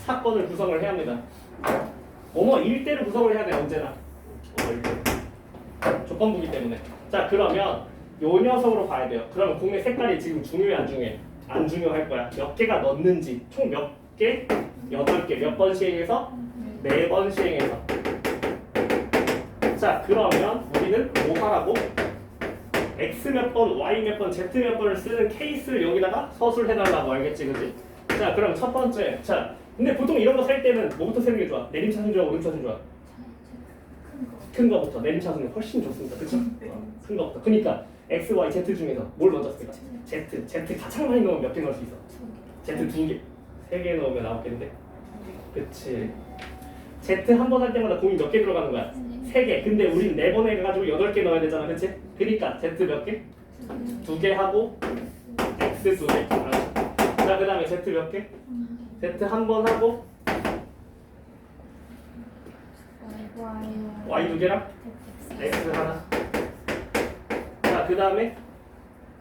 사건을 구성을 해야 합니다. 뭐뭐 1대를 구성을 해야 돼, 언제나. 1대. 조건부기 때문에. 자, 그러면 요 녀석으로 봐야 돼요. 그러면 공의 색깔이 지금 중요해, 안 중요해? 안 중요할 거야. 몇 개가 넣는지. 총 몇 개? 8개. 몇 번 시행해서? 4번 시행해서. 자, 그러면 우리는 뭐 하라고? X 몇 번, Y 몇 번, Z 몇 번을 쓰는 케이스를 여기다가 서술해달라고, 알겠지, 그지? 자, 그럼 첫 번째. 자, 근데 보통 이런 거 살 때는 뭐부터 세는 게 좋아? 내림차순 좋아, 오름차순 좋아? 큰 거부터. 내림차순이 훨씬 좋습니다, 그치? 큰 거부터. 그러니까 X, Y, Z 중에서 뭘 먼저 쓸까? Z. Z 가장 많이 넣으면 몇 개 넣을 수 있어? Z 2개. 3개 넣으면 9개인데. 그치. Z 한 번 할 때마다 공이 몇 개 들어가는 거야? 3개. 근데 우린 4번 해가지고 8개 넣어야 되잖아, 그치? 그러니까 Z 몇 개? 2개 하고 X 2개. 자, 그 다음에 Z 몇 개? Z 한 번 하고 Y 2개랑 X 하나. 자, 그 다음에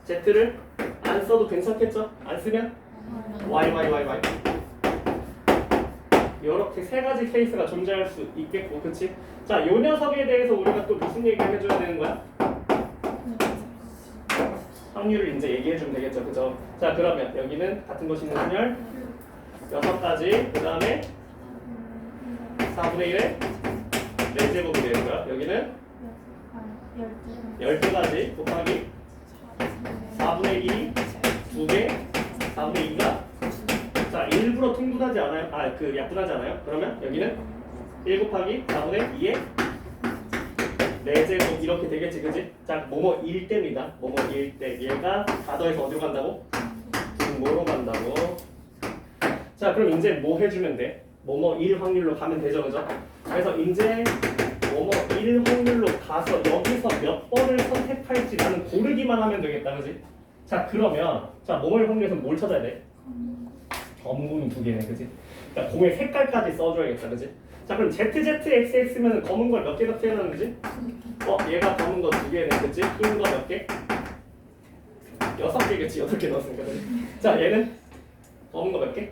Z를 안 써도 괜찮겠죠? 안 쓰면 Y. 이렇게 3가지 케이스가 존재할 수 있겠고, 그치? 자, 요 녀석에 대해서 우리가 또 무슨 얘기를 해줘야 되는 거야? 확률을 이제 얘기해주면 되겠죠, 그죠? 자, 그러면 여기는 같은 것이 있는 확률 6가지, 그 다음에 4분의 1에 4제곱이 되는 거야. 여기는 12가지 곱하기 4분의 1이 2개, 4분의 2가 자, 일부러 통분하지 않아요? 약분하지 않아요? 그러면 여기는 1 곱하기 4분의 2에 4제곱 이렇게 되겠지, 그지? 자, 뭐뭐 1대입니다. 뭐뭐 1대. 얘가 다 더해서 어디로 간다고? 뭐로 간다고? 자, 그럼 이제 뭐 해주면 돼? 뭐뭐 1 확률로 가면 되죠, 그죠? 그래서 이제 뭐뭐 1 확률로 가서 여기서 몇 번을 선택할지 나는 고르기만 하면 되겠다, 그지? 자, 그러면 자, 뭐뭐 1 확률에서 뭘 찾아야 돼? 검공이 2개네, 그지? 그러니까 공의 색깔까지 써줘야겠다, 그지? 자, 그럼 ZZXX면 검은 걸 몇 개가 태어났는지? 얘가 검은 거 2개네, 그지? 흰 거 몇 개? 6개겠지, 8개 넣었으니까, 그지? 자, 얘는 검은 거 몇 개?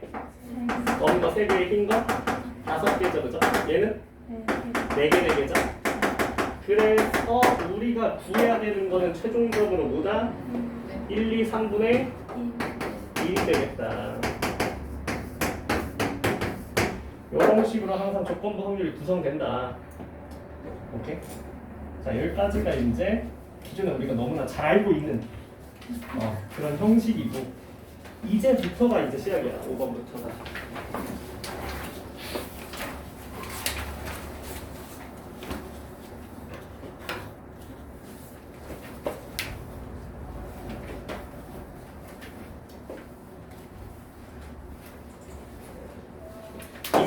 검은 거 3개, 흰 거 5개죠, 그죠? 얘는 4개, 4개죠? 그래서 우리가 구해야 되는 거는 최종적으로 뭐다? 1, 2, 3분의 1이 되겠다. 이런 식으로 항상 조건부 확률이 구성된다. 오케이? 자, 여기까지가 이제 기존에 우리가 너무나 잘 알고 있는 그런 형식이고, 이제부터가 이제 시작이야. 5번부터가.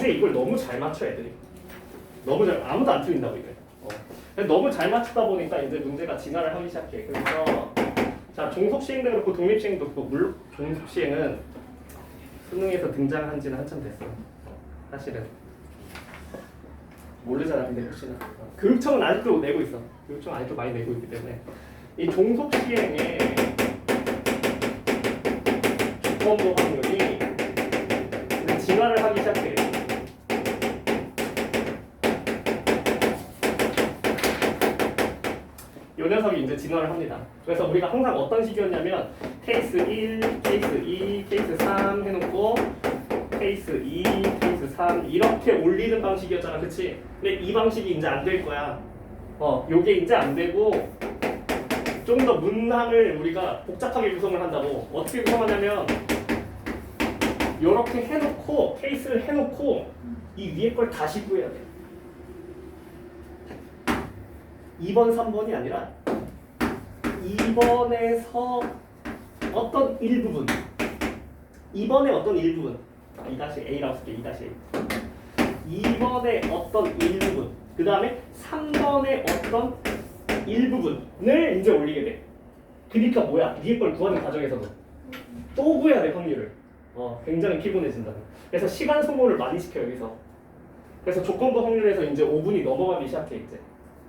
이제 이걸 너무 잘 맞춰 애들이. 너무 잘 아무도 안 틀린다고 이래. 근데 너무 잘 맞추다 보니까 이제 문제가 진화를 하기 시작해. 그래서 자 종속 시행도 그렇고 독립 시행도 그렇고 물론 종속 시행은 수능에서 등장한 지는 한참 됐어. 사실은 모르잖아. 근데 혹시나 교육청은 아직도 내고 있어. 교육청 아직도 많이 내고 있기 때문에 이 종속 시행의 조건부 확률이 이제 진화를 하기 시작해. 이 녀석이 이제 진화를 합니다. 그래서 우리가 항상 어떤 식이었냐면 케이스 1, 케이스 2, 케이스 3 해놓고 케이스 2, 케이스 3 이렇게 올리는 방식이었잖아, 그치? 근데 이 방식이 이제 안 될 거야. 요게 이제 안 되고 좀 더 문항을 우리가 복잡하게 구성을 한다고. 어떻게 구성하냐면 요렇게 해놓고 케이스를 해놓고 이 위에 걸 다시 구해야 돼. 2번, 3번이 아니라 2번에서 어떤 일부분 2번의 어떤 일부분 2-A라고 쓸게. 2-A 2번의 어떤 일부분 그 다음에 3번의 어떤 일부분을 이제 올리게 돼. 그러니까 뭐야? 위에 걸 구하는 과정에서도 또 구해야 돼 확률을. 굉장히 피곤해진다. 그래서 시간 소모를 많이 시켜 여기서. 그래서 조건부 확률에서 이제 5분이 넘어가기 시작해 이제.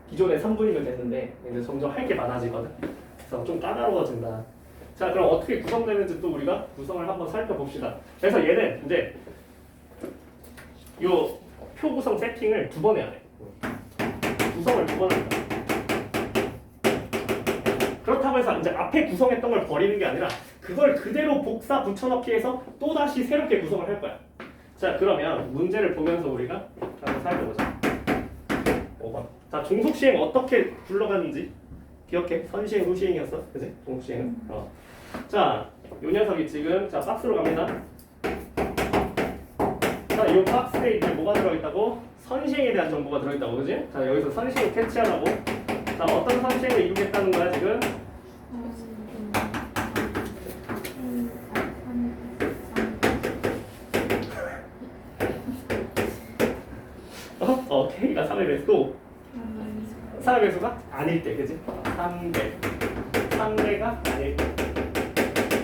기존에 3분이면 됐는데 이제 점점 할 게 많아지거든. 그래서 좀 까다로워진다. 자, 그럼 어떻게 구성되는지 또 우리가 구성을 한번 살펴봅시다. 그래서 얘는 이제 요 표 구성 세팅을 2번 해야 돼. 구성을 2번 한다. 그렇다고 해서 이제 앞에 구성했던 걸 버리는 게 아니라 그걸 그대로 복사 붙여넣기 해서 또 다시 새롭게 구성을 할 거야. 자, 그러면 문제를 보면서 우리가 한번 살펴보자. 5번. 자, 종속 시행 어떻게 굴러가는지 기억해. 선시행, 후시행이었어, 그지? 종속 시행은. 자, 요 녀석이 지금 자 박스로 갑니다. 자, 이 박스에 이제 뭐가 들어있다고? 선시행에 대한 정보가 들어있다고, 그지? 자, 여기서 선시행 캐치하라고. 자, 어떤 선시행을 이루겠다는 거야 지금? K가 3의 배수, 3의 배수가 아닐 때, 그지? 3배가 아닐 때.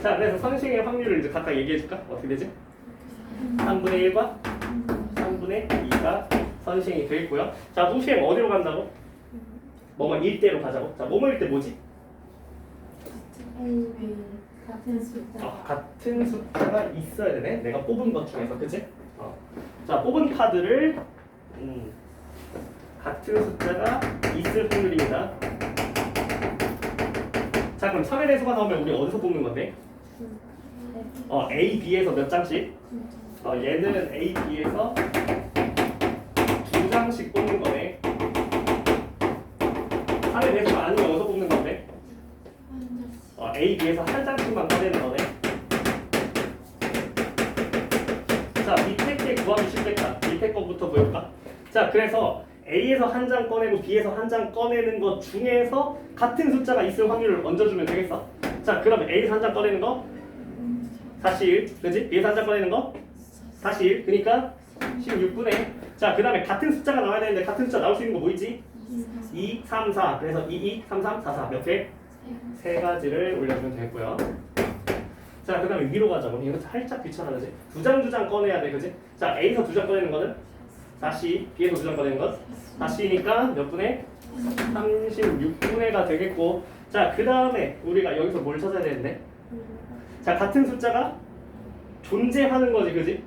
자, 그래서 선시행의 확률을 이제 각각 얘기해줄까? 어떻게 되지? 3분의 1과 3분의 2가 선시행이 되겠고요. 자, 후시행 어디로 간다고? 뭐뭐 1대로 가자고. 자, 뭐뭐 1대 뭐지? 같은 숫자. 같은 숫자가 있어야 되네. 내가 뽑은 것 중에서, 그치? 자, 뽑은 카드를 같은 숫자가 있을 확률입니다. 자, 그럼 3의 배수가 나오면 우리 어디서 뽑는 건데? A, B에서 몇 장씩? 얘는 A, B에서 2장씩 뽑는 거네. 3의 배수가 아니면 어디서 뽑는 건데? A, B에서 한 장씩만 꺼내는 거네. 자, 밑에 게 구하기 쉽겠다. 밑에 거부터 볼까? 자, 그래서 A에서 한 장 꺼내고 B에서 한 장 꺼내는 것 중에서 같은 숫자가 있을 확률을 얹어주면 되겠어. 자, 그러면 A에서 한 장 꺼내는 거 41, 그지? B에서 한 장 꺼내는 거 41, 그러니까 16분의. 자, 그 다음에 같은 숫자가 나와야 되는데 같은 숫자 나올 수 있는 거 뭐 있지? 2, 3, 4. 그래서 2, 2, 3, 3, 4, 4 몇 개? 세 가지를 올려주면 되고요. 자, 그 다음에 위로 가자고. 이거 살짝 귀찮아지? 두 장 꺼내야 돼, 그지? 자, A에서 2장 꺼내는 거는 40, B에서 2장 꺼내는 것 40이니까 몇 분의? 36분의가 되겠고. 자, 그 다음에 우리가 여기서 뭘 찾아야 되는데? 자, 같은 숫자가 존재하는 거지, 그지?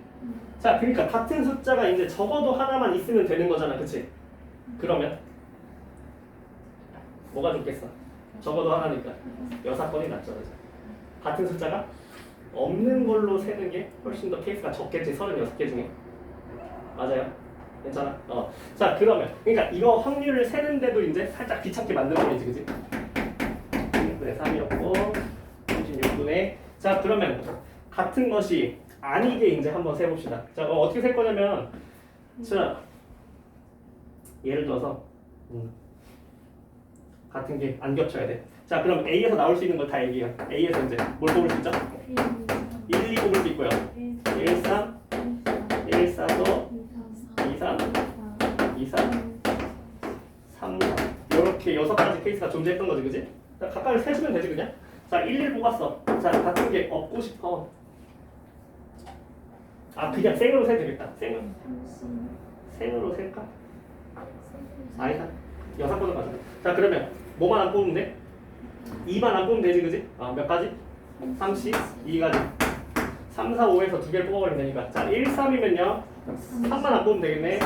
자, 그러니까 같은 숫자가 이제 적어도 하나만 있으면 되는 거잖아, 그치? 그러면 뭐가 좋겠어? 적어도 하나니까 6건이 낫죠, 그치? 같은 숫자가 없는 걸로 세는 게 훨씬 더 케이스가 적겠지, 36개 중에. 맞아요? 괜찮아? 자, 그러면 그러니까 이거 확률을 세는데도 이제 살짝 귀찮게 만드는 거지, 그치? 16분의 3이었고 36분의. 자, 그러면 같은 것이 아니게 이제 한번 세봅시다. 자, 어떻게 셀 거냐면, 자, 예를 들어서 같은 게 안 겹쳐야 돼. 자, 그럼 A에서 나올 수 있는 걸 다 얘기해요. A에서 이제 뭘 뽑을 수 있죠? 1, 2 뽑을 수 있고요. 1, 3, 1, 4도 이렇게 6가지 케이스가 존재했던 거지, 그지? 자, 각각을 세주면 되지 그냥. 자, 1, 1 뽑았어. 자, 같은 게 없고 싶어. 아, 그냥 생으로 세도 되겠다. 생으로 셀까? 아니다. 6번을 가자. 자, 그러면 뭐만 안 뽑으면 돼? 2만 안 뽑으면 되지, 그지? 몇 가지? 30, 2가지. 3, 4, 5에서 2개를 뽑아버리면 되니까. 자, 1, 3이면요. 3만 안 뽑으면 되겠네.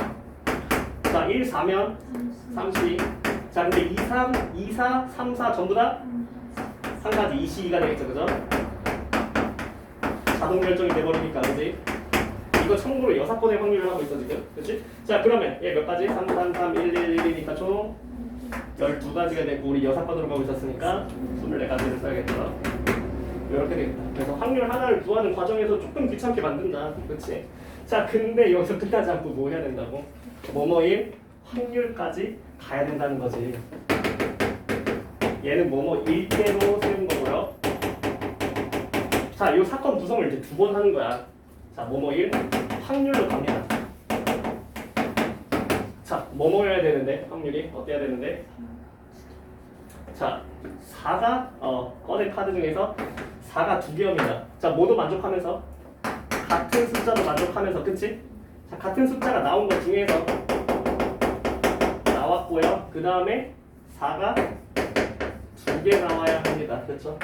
자, 1, 4면 30. 자, 근데 2, 3, 2, 4, 3, 4 전부 다 3가지 22가 되겠죠, 그죠? 자동 결정이 돼버리니까, 그지? 이거 참고로 6번의 확률을 하고 있어, 지금. 그치? 자, 그러면 얘 몇 가지? 3, 3, 3, 1, 1, 1이니까 총 12가지가 되고, 우리 6번으로 가고 있었으니까 24가지를 써야겠죠. 이렇게 되겠다. 그래서 확률 하나를 구하는 과정에서 조금 귀찮게 만든다. 그치? 자, 근데 여기서 끝나지 않고 뭐 해야 된다고? 뭐뭐일 확률까지 가야 된다는 거지. 얘는 뭐뭐일 대로 세운 거고요. 자, 이 사건 구성을 이제 2번 하는 거야. 자, 뭐뭐일 확률로 갑니다. 자, 뭐뭐여야 되는데 확률이 어때야 되는데? 자, 4가 꺼낸 카드 중에서 4가 2개입니다. 자, 모두 만족하면서 같은 숫자도 만족하면서, 그치? 자, 같은 숫자가 나온 것 중에서 나왔고요. 그 다음에 4가 2개 나와야 합니다. 그렇죠?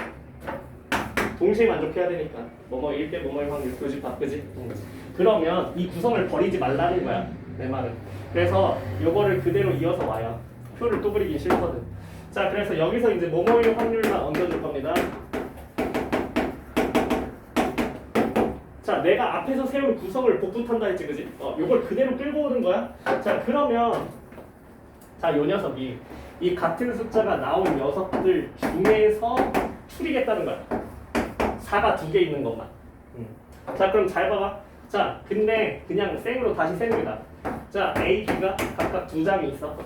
동시에 만족해야 되니까 뭐뭐 1대 뭐뭐의 확률 교집합, 그지? 그러면 이 구성을 버리지 말라는 거야, 내 말은. 그래서 요거를 그대로 이어서 와요. 표를 또 그리기 싫거든. 자, 그래서 여기서 이제 뭐뭐의 확률만 얹어줄 겁니다. 자, 내가 앞에서 세운 구성을 복붙한다 했지, 그지? 요걸 그대로 끌고 오는 거야. 자, 그러면 자, 요 녀석이 이 같은 숫자가 나온 녀석들 중에서 추리겠다는 거야. 4가 2개 있는 것만. 자, 그럼 잘 봐봐. 자, 근데 그냥 생으로 다시 세웁니다. 자, A, B가 각각 2장이 있어.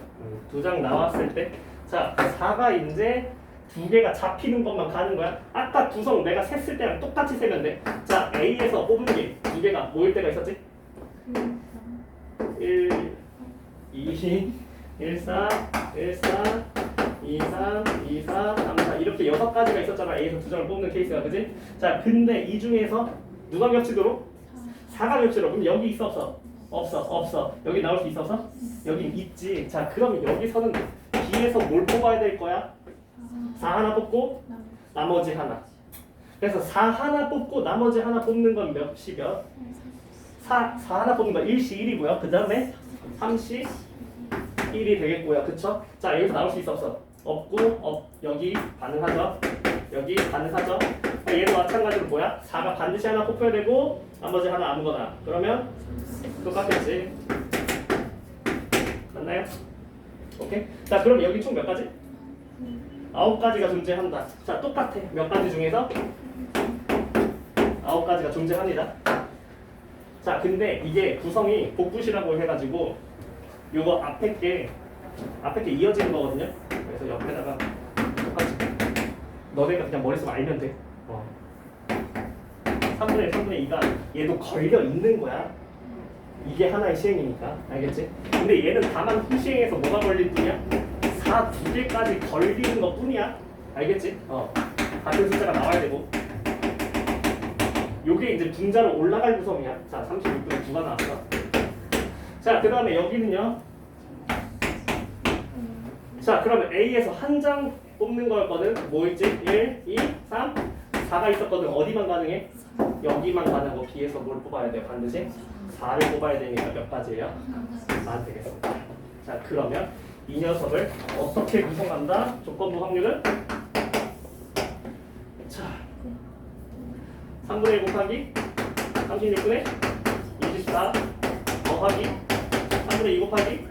2장 나왔을 때, 자, 4가 이제 2개가 잡히는 것만 가는 거야. 아까 구성 내가 셌을 때랑 똑같이 세면 돼. 자, A에서 뽑은 게 2개가 뭐일 때가 있었지? 1, 2, 1, 4, 1, 4, 2, 3, 2, 4, 3, 4 이렇게 6가지가 있었잖아. A에서 2장을 뽑는 케이스가, 그지? 자, 근데 이 중에서 누가 겹치도록? 4가 겹치도록. 그럼 여기 있어 없어? 없어. 여기 나올 수 있어서? 여긴 있지. 자, 그러면 여기서는 B에서 뭘 뽑아야 될 거야? 4 하나 뽑고 나머지 하나. 그래서 4 하나 뽑고 나머지 하나 뽑는 건 몇시 몇? 4 하나 뽑는 건 1시 1이고요. 그 다음에 3시 1이 되겠고요. 그쵸? 자, 여기서 나올 수 있어 없어? 없고 여기 가능하죠? 여기 가능하죠? 얘도 마찬가지로 뭐야? 4가 반드시 하나 뽑혀야 되고 나머지 하나 아무거나. 그러면 똑같겠지. 맞나요? 오케이? 자, 그럼 여기 총 몇 가지? 9가지가 존재한다. 자, 똑같아. 몇 가지 중에서? 9가지가 존재합니다. 자, 근데 이게 구성이 복붙이라고 해가지고 요거 앞에 게 이어지는 거거든요. 그래서 옆에다가 똑같이 너네가 그냥 머릿속 알면 돼. 3분의 2가 얘도 걸려 있는 거야. 이게 하나의 시행이니까. 알겠지? 근데 얘는 다만 후시행에서 뭐가 걸릴 뿐이야? 4 2개까지 걸리는 것 뿐이야. 알겠지? 같은 숫자가 나와야 되고. 요게 이제 분자로 올라갈 구성이야. 자, 36분의 9가 나왔어. 자, 그 다음에 여기는요. 자, 그러면 A에서 한 장 뽑는 거였거든. 뭐 있지? 1, 2, 3, 4가 있었거든. 어디만 가능해? 여기만 가능하고 B에서 뭘 뽑아야 돼요? 반드시 4를 뽑아야 되니까 몇 가지예요? 안 되겠습니다. 자, 그러면 이 녀석을 어떻게 구성한다? 조건부 확률은? 자, 3분의 1 곱하기 36분의 24 더하기 3분의 2 곱하기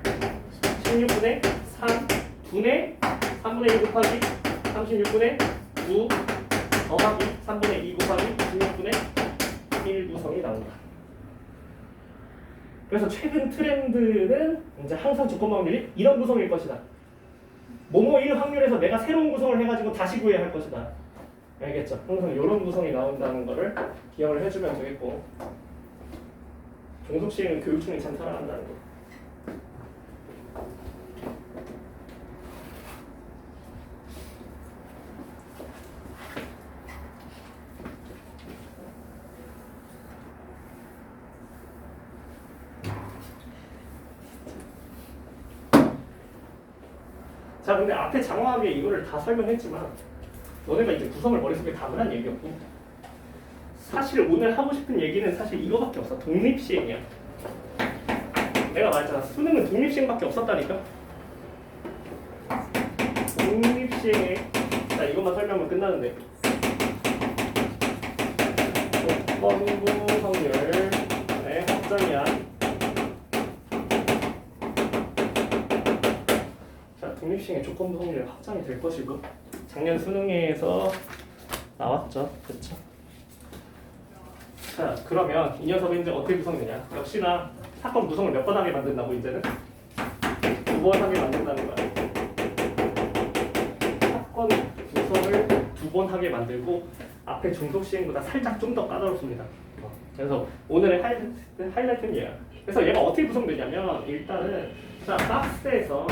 16분의 3 분의 3분의 1 곱하기 36분의 9 더하기 3분의 2 곱하기 16분의 1 구성이 나온다. 그래서 최근 트렌드는 이제 항상 조건부 확률이 이런 구성일 것이다. 뭐뭐일 확률에서 내가 새로운 구성을 해가지고 다시 구해야 할 것이다. 알겠죠? 항상 이런 구성이 나온다는 거를 기억을 해주면 되겠고, 종속시행은 교육청이 참 사랑한다는 거. 자, 근데 앞에 장황하게 이거를 다 설명했지만 너네가 이제 구성을 머릿속에 담으란 얘기였고 사실 오늘 하고 싶은 얘기는 사실 이거밖에 없어. 독립시행이야. 내가 말했잖아. 수능은 독립시행밖에 없었다니까. 독립시행에 자 이것만 설명하면 끝나는데 조건부 확률의 확정이야. 자 독립시행의 조건부 확률의 확정이 될 것이고 작년 수능에서 나왔죠. 그렇죠? 자 그러면 이 녀석은 이제 어떻게 구성되냐? 역시나 사건 구성을 몇 번 하게 만든다고 이제는 2번 하게 만든다는 거야. 사건 구성을 2번 하게 만들고 앞에 중속 시행보다 살짝 좀 더 까다롭습니다. 그래서 오늘의 하이라이트는 얘야. 그래서 얘가 어떻게 구성되냐면 일단은 자 박스에서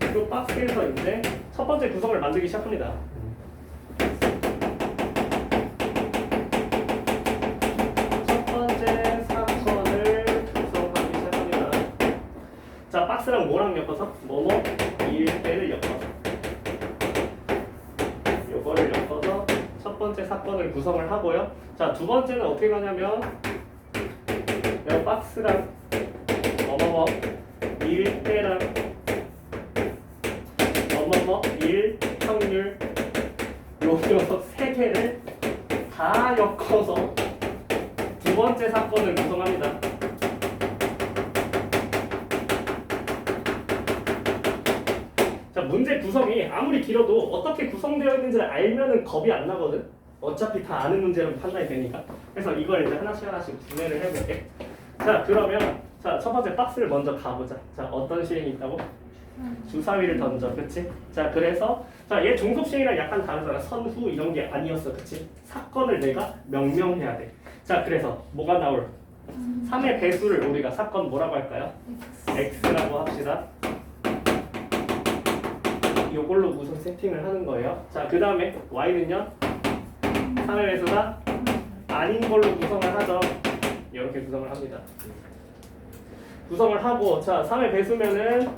이 박스에서 이제 첫 번째 구성을 만들기 시작합니다. 첫 번째 사건을 구성하기 시작합니다. 자 박스랑 뭐랑 엮어서 뭐뭐 일대를 엮어서 요거를 엮어서 첫 번째 사건을 구성을 하고요. 자 두 번째는 어떻게 가냐면 이 박스랑 뭐뭐뭐 일대랑 뭐뭐뭐 일 확률 요 녀석 세 개를 다 엮어서 두 번째 사건을 구성합니다. 자 문제 구성이 아무리 길어도 어떻게 구성되어 있는지를 알면은 겁이 안 나거든. 어차피 다 아는 문제로 판단이 되니까. 그래서 이걸 이제 하나씩 분해를 해볼게. 자 그러면 자 첫 번째 박스를 먼저 가보자. 자 어떤 시행이 있다고? 주사위를 던져, 그치? 자 그래서 자 얘 종속 시행이랑 약간 다르잖아. 선후 이런 게 아니었어, 그치? 사건을 내가 명명해야 돼. 자 그래서 뭐가 나올? 3의 배수를 우리가 사건 뭐라고 할까요? x라고 합시다. 요걸로 우선 세팅을 하는 거예요. 자 그 다음에 y는요 3의 배수가 아닌 걸로 구성을 하죠. 이렇게 구성을 합니다. 구성을 하고 자 3의 배수면은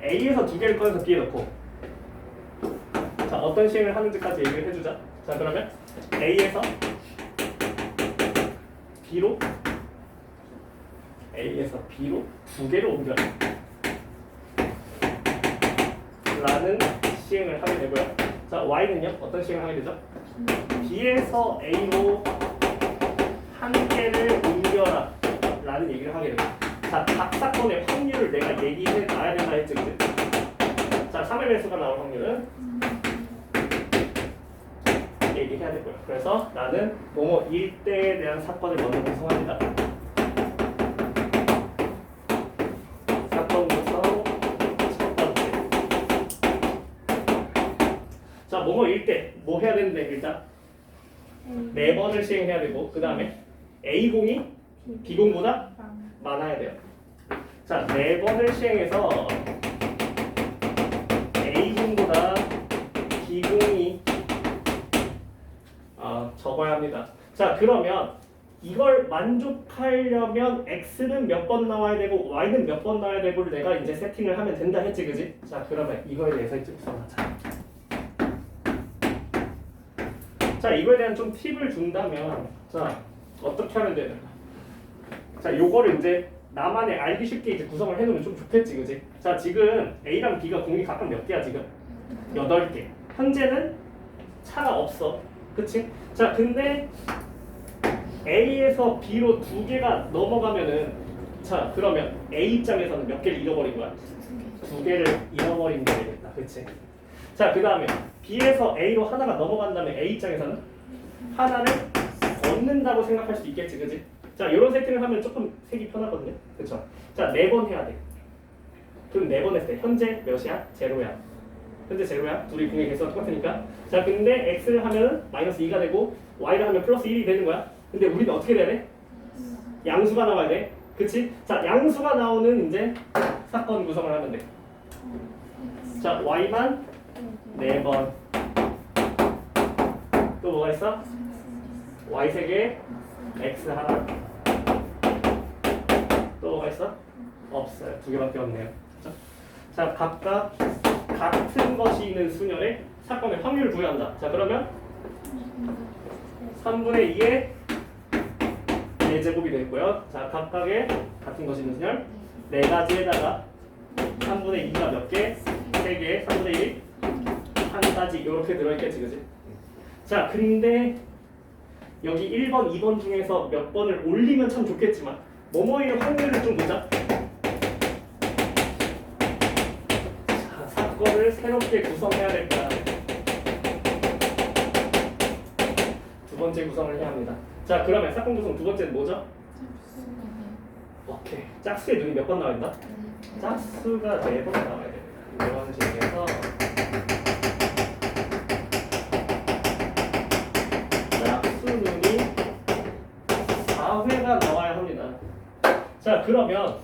A에서 두 개를 꺼내서 B에 넣고 자 어떤 시행을 하는지까지 얘기를 해주자. 자 그러면 A에서 B로 두 개를 옮겨라 라는 시행을 하게 되고요. 자 Y는요 어떤 시행을 하게 되죠? B에서 A로 한 개를 옮겨라 라는 얘기를 하게 됩니다. 자, 각 사건의 확률을 내가 얘기해 놔야 된다 했지, 그치? 자, 3의 배수가 나올 확률은 얘기해야 되고요. 그래서 나는 뭐뭐 일대에 대한 사건을 먼저 구성합니다. 사건 구성 첫 번째. 자, 뭐뭐 일대 뭐 해야 되는데 일단 4번을 시행해야 되고 그 다음에 A공이 B공보다 많아야 돼요. 자, 4번을 시행해서 A공보다 B공이 적어야 합니다. 자, 그러면 이걸 만족하려면 X는 몇 번 나와야 되고 Y는 몇 번 나와야 되고를 내가 이제 세팅을 하면 된다 했지, 그지? 자, 그러면 이거에 대해서 이제 구성하자. 자, 이거에 대한 좀 팁을 준다면 자, 어떻게 하면 되나? 자, 요거를 이제 나만의 알기 쉽게 이제 구성을 해놓으면 좀 좋겠지, 그지? 자, 지금 A랑 B가 공이 각각 몇 개야, 지금? 8개. 현재는 차가 없어. 그치? 자, 근데 A에서 B로 2개가 넘어가면은 자, 그러면 A 입장에서는 몇 개를 잃어버린 거야? 2개를 잃어버린 게 되겠다. 그치? 자, 그 다음에 B에서 A로 하나가 넘어간다면 A 입장에서는 하나를 얻는다고 생각할 수도 있겠지, 그지? 자, 이런 세팅을 하면 조금 색이 편하거든요. 그쵸? 자, 4번 해야 돼. 그럼 4번 했을 때 현재 몇이야? 제로야. 현재 제로야. 둘이 공의 개수가 똑같으니까. 자, 근데 X를 하면 마이너스 2가 되고 Y를 하면 플러스 1이 되는 거야. 근데 우리는 어떻게 돼야 돼? 양수가 나와야 돼. 그치? 자, 양수가 나오는 이제 사건 구성을 하면 돼. 자, Y만 4번. 또 뭐가 있어? Y 3개, X 하나. 또 뭐가 있어? 없어요. 2개밖에 없네요. 그쵸? 자, 각각 같은 것이 있는 순열의 사건의 확률을 구해한다. 자, 그러면 3분의 2의 4제곱이 되고요. 자, 각각의 같은 것이 있는 순열 4가지에다가 3분의 2가 몇 개? 3개, 3분의 1, 한 가지 이렇게 들어있겠지, 그지? 자, 근데 여기 1번, 2번 중에서 몇 번을 올리면 참 좋겠지만 뭐뭐일 확률을 좀 보자. 자, 사건을 새롭게 구성해야 될 거야. 두 번째 구성을 해야 합니다. 자, 그러면 사건 구성 두 번째는 뭐죠? 오케이. 짝수의 눈이 몇 번 나와 있나? 짝수가 4번 나와야 됩니다. 이런 식에서 짝수 눈이 4회가 나와야 합니다. 자, 그러면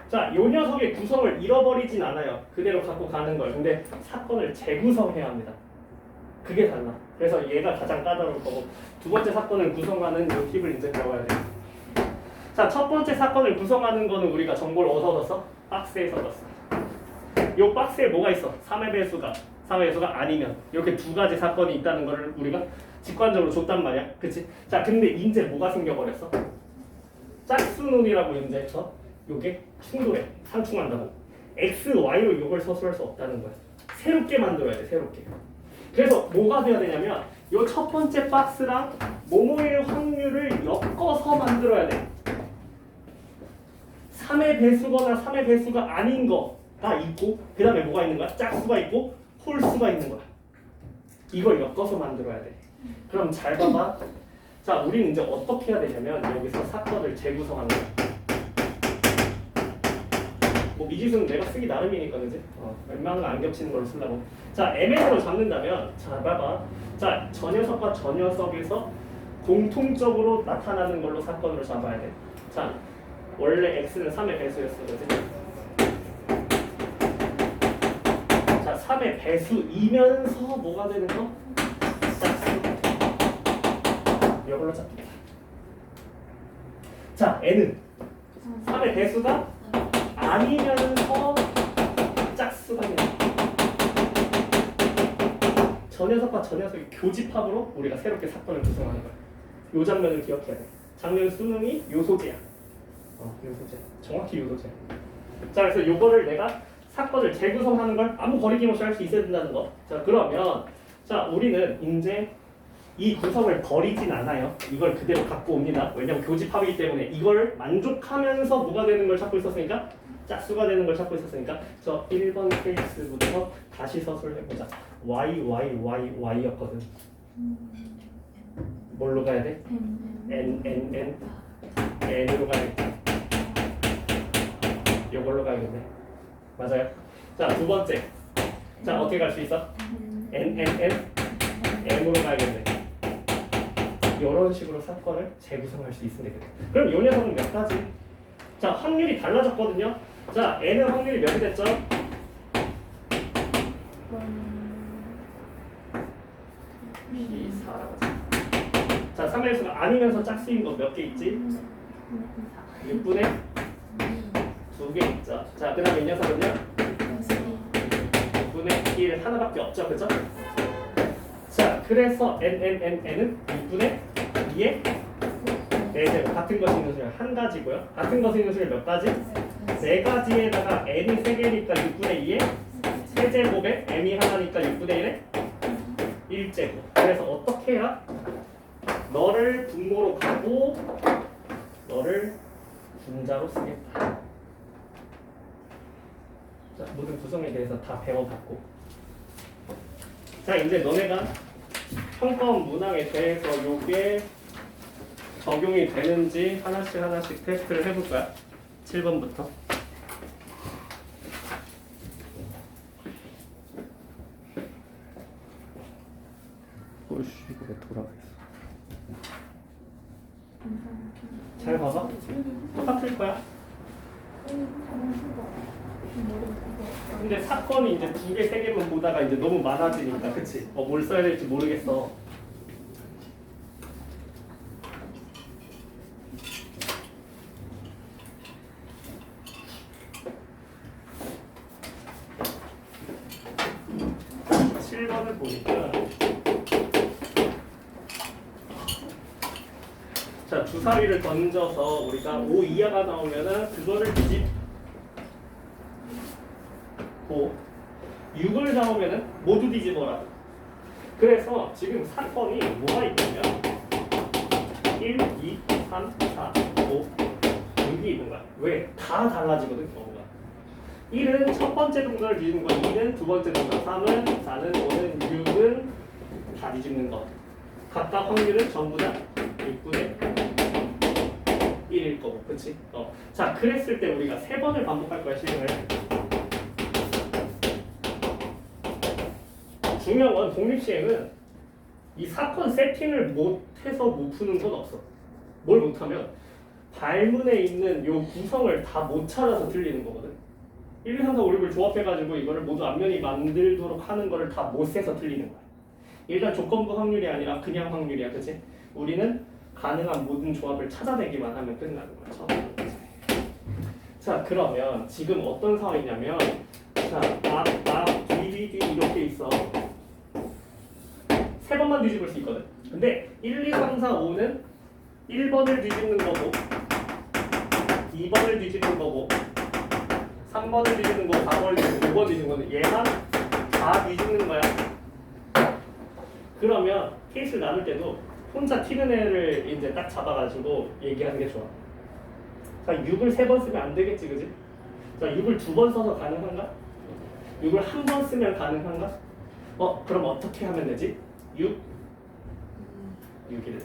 자, 요 녀석의 구성을 잃어버리진 않아요. 그대로 갖고 가는 걸. 근데 사건을 재구성해야 합니다. 그게 달라. 그래서 얘가 가장 까다로울 거고 두 번째 사건을 구성하는 요 팁을 이제 배워야 돼요. 자, 첫 번째 사건을 구성하는 거는 우리가 정보를 어디서 얻었어? 박스에서 얻었어. 요 박스에 뭐가 있어? 3의 배수가 3의 배수가 아니면 이렇게 두 가지 사건이 있다는 거를 우리가 직관적으로 줬단 말이야. 그치? 자, 근데 이제 뭐가 생겨버렸어? 짝수눈이라고 이제 요게 충돌해. 상충한다고. x, y로 이걸 서술할 수 없다는 거야. 새롭게 만들어야 돼. 새롭게. 그래서 뭐가 돼야 되냐면 요 첫 번째 박스랑 모모의 확률을 엮어서 만들어야 돼. 3의 배수거나 3의 배수가 아닌 거가 있고 그 다음에 뭐가 있는 거야? 짝수가 있고 홀수가 있는 거야. 이걸 엮어서 만들어야 돼. 그럼 잘 봐봐. 자, 우리는 이제 어떻게 해야 되냐면 여기서 사건을 재구성하는 거야. 뭐 미지수는 내가 쓰기 나름이니까 그지? 웬만한 거 안 겹치는 걸로 쓰려고. 자, MN으로 잡는다면 자, 봐봐. 자, 저 녀석과 저 녀석에서 공통적으로 나타나는 걸로 사건으로 잡아야 돼. 자, 원래 x는 3의 배수였어, 그지? 자, 3의 배수이면서 뭐가 되는 거? 짝수. 이걸로 잡겠다. 자, n은 3의 배수가 아니면서 짝수가 되는 거. 저 녀석과 저 녀석의 교집합으로 우리가 새롭게 사건을 구성하는 거야. 요 장면을 기억해야 돼. 장면 수능이 요소제야. 요소제. 정확히 요소제. 자, 그래서 요거를 내가 사건을 재구성하는 걸 아무 거리낌 없이 할 수 있어야 된다는 거. 자, 그러면 자, 우리는 이제 이 구성을 버리진 않아요. 이걸 그대로 갖고 옵니다. 왜냐면 교집합이기 때문에 이걸 만족하면서 뭐가 되는 걸 찾고 있었으니까 짝수가 되는 걸 찾고 있었으니까 저 1번 케이스부터 다시 서술해보자. y였거든. 뭘로 가야 돼? n으로 가야겠다. 이걸로 가야겠네. 맞아요. 자, 두 번째. 자, 어떻게 갈 수 있어? m으로 가야겠네. 이런 식으로 사건을 재구성할 수 있으면 되겠다. 그럼 이 녀석은 몇 가지? 자, 확률이 달라졌거든요. 자, n은 확률이 몇이 됐죠? P4라고 하자. 자, 3의 수가 아니면서 짝수인 거 몇 개 있지? 6분의 2개 있죠. 자, 그 다음에 이 녀석은요? 6분의 1 하나밖에 없죠. 그죠? 자, 그래서 n은 6분의 2의 4제곱. 같은 것이 있는 수를 한 가지고요. 같은 것이 있는 수를 몇 가지? 4가지에다가 n이 3개니까 6분의 2의 세제곱에 m이 하나니까 6분의 1의 1제곱. 그래서 어떻게 해야? 너를 분모로 가고 너를 분자로 쓰겠다. 자, 모든 구성에 대해서 다 배워봤고, 자, 이제 너네가 평가원 문항에 대해서 요게 적용이 되는지 하나씩 테스트를 해볼 거야. 7번부터. 오씨, 이거 왜 돌아가 있어? 잘 봐봐. 똑같을 거야. 근데 사건이 이제 2개, 3개만 보다가 이제 너무 많아지니까, 그치? 뭘 써야 될지 모르겠어. 7번을 보니까 자 주사위를 던져서 우리가 5 이하가 나오면은 그거를 뒤집고 6을 나오면은 모두 뒤집어라. 그래서 지금 사건이 뭐가 있냐면 1, 2, 3, 4, 5, 6이 있는 거야. 왜? 다 달라지거든 경우가. 1은 첫 번째 동전을 뒤집는 거, 2는 두 번째 동전, 3은 4는 5는 6은 다 뒤집는 거. 각각 확률은 전부 다 6분의 1일 거고, 그렇지? 자, 그랬을 때 우리가 3번을 반복할 거야 실행을. 중요한 건 독립시행은 이 사건 세팅을 못해서 못 푸는 건 없어. 뭘 못하면 발문에 있는 요 구성을 다 못 찾아서 틀리는 거거든. 1, 2, 3, 4, 5, 6을 조합해가지고 이거를 모두 앞면이 만들도록 하는 거를 다 못 세서 틀리는 거야. 일단 조건부 확률이 아니라 그냥 확률이야, 그치? 우리는 가능한 모든 조합을 찾아내기만 하면 끝나는 거야. 처음에. 자, 그러면 지금 어떤 상황이냐면 자, 앞, 뒤 이렇게 있어. 3번만 뒤집을 수 있거든. 근데 1, 2, 3, 4, 5는 1번을 뒤집는 거고 2번을 뒤집는 거고 3번을 뒤집는 거고 4번을 뒤집는 거고 5번 뒤집는 거는 얘만 다 뒤집는 거야. 그러면 케이스를 나눌 때도 혼자 튀는 애를 이제 딱 잡아가지고 얘기하는 게 좋아. 자, 6을 3번 쓰면 안 되겠지, 그지? 자, 6을 2번 써서 가능한가? 6을 한 번 쓰면 가능한가? 그럼 어떻게 하면 되지? 6? 6이래.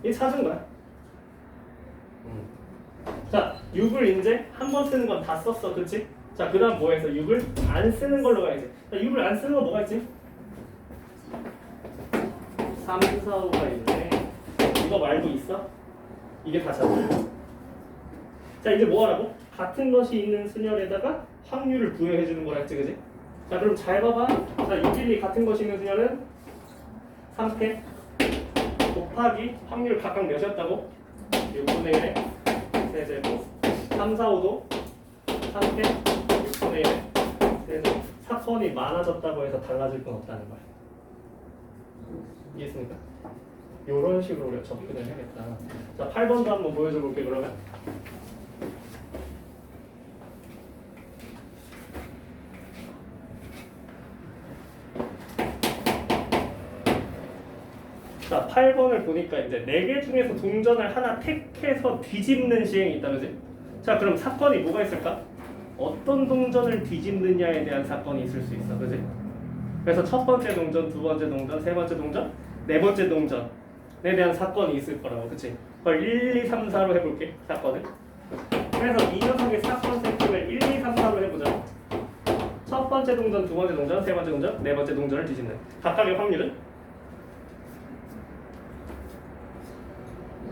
이 찾은 거야. 자, 6을 이제 한 번 쓰는 건 다 썼어, 그치? 자, 그 다음 뭐 해서 6을 안 쓰는 걸로 가야지. 자, 6을 안 쓰는 거 뭐가 있지? 3, 4, 5가 있네. 이거 말고 있어? 이게 다 찾아. 자, 이제 뭐 하라고? 같은 것이 있는 순열에다가 확률을 부여해 주는 거라 했지, 그지? 자, 그럼 잘 봐봐. 자, 6, 1, 2 같은 것이 있는 순열은 3패 곱하기 확률 각각 몇이었다고? 6분의 1에 세제곱. 3, 4, 5도 3패 6분의 1에 세제곱. 사건이 많아졌다고 해서 달라질 건 없다는 거야. 이해했습니까? 이런 식으로 우리가 접근을 해야겠다. 자, 8번도 한번 보여줘 볼게 그러면. 자, 8번을 보니까 이제 4개 중에서 동전을 하나 택해서 뒤집는 시행이 있다, 그지? 자, 그럼 사건이 뭐가 있을까? 어떤 동전을 뒤집느냐에 대한 사건이 있을 수 있어, 그지? 그래서 첫 번째 동전, 두 번째 동전, 세 번째 동전, 네 번째 동전에 대한 사건이 있을 거라고, 그치? 그걸 1, 2, 3, 4로 해볼게, 사건을. 그래서 이 녀석의 사건 세팅을 1, 2, 3, 4로 해보자. 첫 번째 동전, 두 번째 동전, 세 번째 동전, 네 번째 동전을 뒤집는 각각의 확률은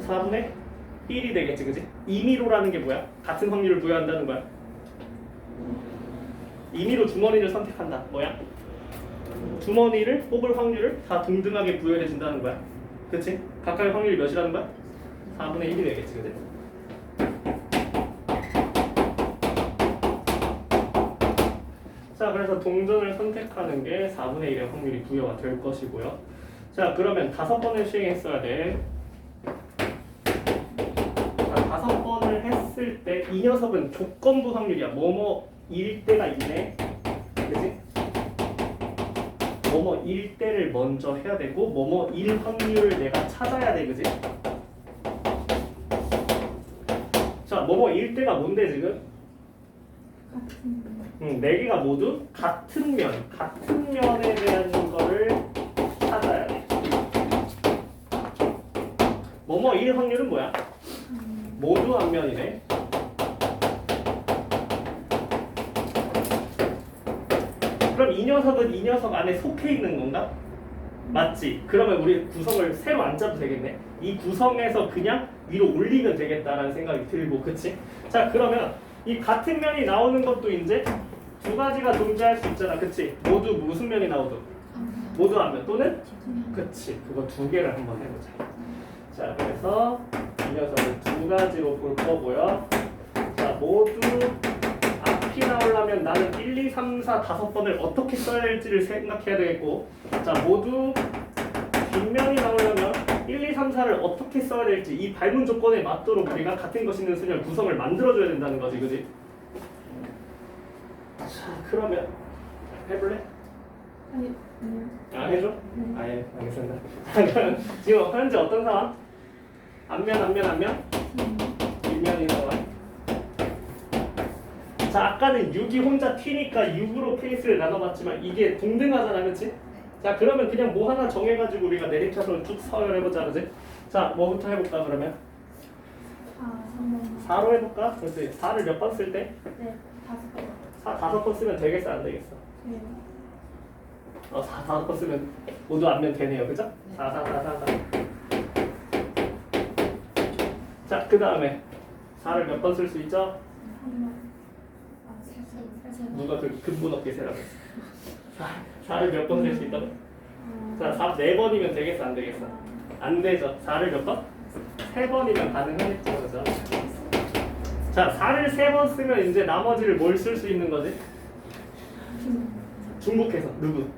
4분의 1이 되겠지, 그치? 임의로라는 게 뭐야? 같은 확률을 부여한다는 거야. 임의로 주머니를 선택한다. 뭐야? 주머니를 뽑을 확률을 다 동등하게 부여해 준다는 거야. 그치? 각각의 확률이 몇이라는 거야? 4분의 1이 되겠지, 그치? 자, 그래서 동전을 선택하는 게 4분의 1의 확률이 부여가 될 것이고요. 자, 그러면 5번을 시행했어야 돼. 자, 5번을 했을 때 이 녀석은 조건부 확률이야. 뭐뭐일 때가 있네. 그치? 뭐뭐일 때를 먼저 해야 되고 뭐뭐일 확률을 내가 찾아야 돼, 그지? 자, 뭐뭐일 때가 뭔데 지금? 같은 4개가 모두 같은 면에 대한 거를 찾아야 돼. 뭐뭐일 확률은 뭐야? 모두 한 면이네. 그럼 이 녀석은 이 녀석 안에 속해 있는 건가? 맞지? 그러면 우리 구성을 새로 안 짜도 되겠네. 이 구성에서 그냥 위로 올리면 되겠다라는 생각이 들고, 그치? 자, 그러면 이 같은 면이 나오는 것도 이제 두 가지가 존재할 수 있잖아, 그치? 모두 무슨 면이 나오든 모두 한 면 또는 그치? 그거 두 개를 한번 해보자. 자, 그래서 이 녀석을 두 가지로 볼 거고요. 자, 모두 앞에 P 나오려면 나는 1, 2, 3, 4, 5번을 어떻게 써야 될지를 생각해야 되겠고, 자 모두 뒷면이 나오려면 1, 2, 3, 4를 어떻게 써야 될지 이 발문 조건에 맞도록 우리가 같은 것이 있는 순열 구성을 만들어줘야 된다는 거지, 그지? 자 그러면 해볼래? 아니, 아 해줘? 아예 알겠습니다. 그럼 지금 현재 어떤 상황? 앞면 뒷면이 나와. 자 아까는 6이 혼자 T니까 6으로 케이스를 나눠봤지만 이게 동등하잖아, 그렇지? 자 그러면 그냥 뭐 하나 정해가지고 우리가 내리차선을 쭉 서열해보자, 그렇지? 자 뭐부터 해볼까 그러면? 4, 3번. 4로 해볼까? 그렇지? 4를 몇 번 쓸 때? 네, 5번. 4 5번 쓰면 되겠어 안 되겠어? 네. 4 5번 쓰면 모두 앞면 되네요, 그죠? 4 4 4 4 4. 자 그 다음에 4를 몇 번 쓸 수 있죠? 3번. 아, 3번. 누가 그 근본 없게 세라고 했어? 4를 몇 번 쓸 수 있다고? 자 4, 4번이면 되겠어 안 되겠어? 안 되죠. 4를 몇 번? 3번이면 가능하겠죠, 그죠? 자 4를 3번 쓰면 이제 나머지를 뭘 쓸 수 있는 거지? 중복해서 누구?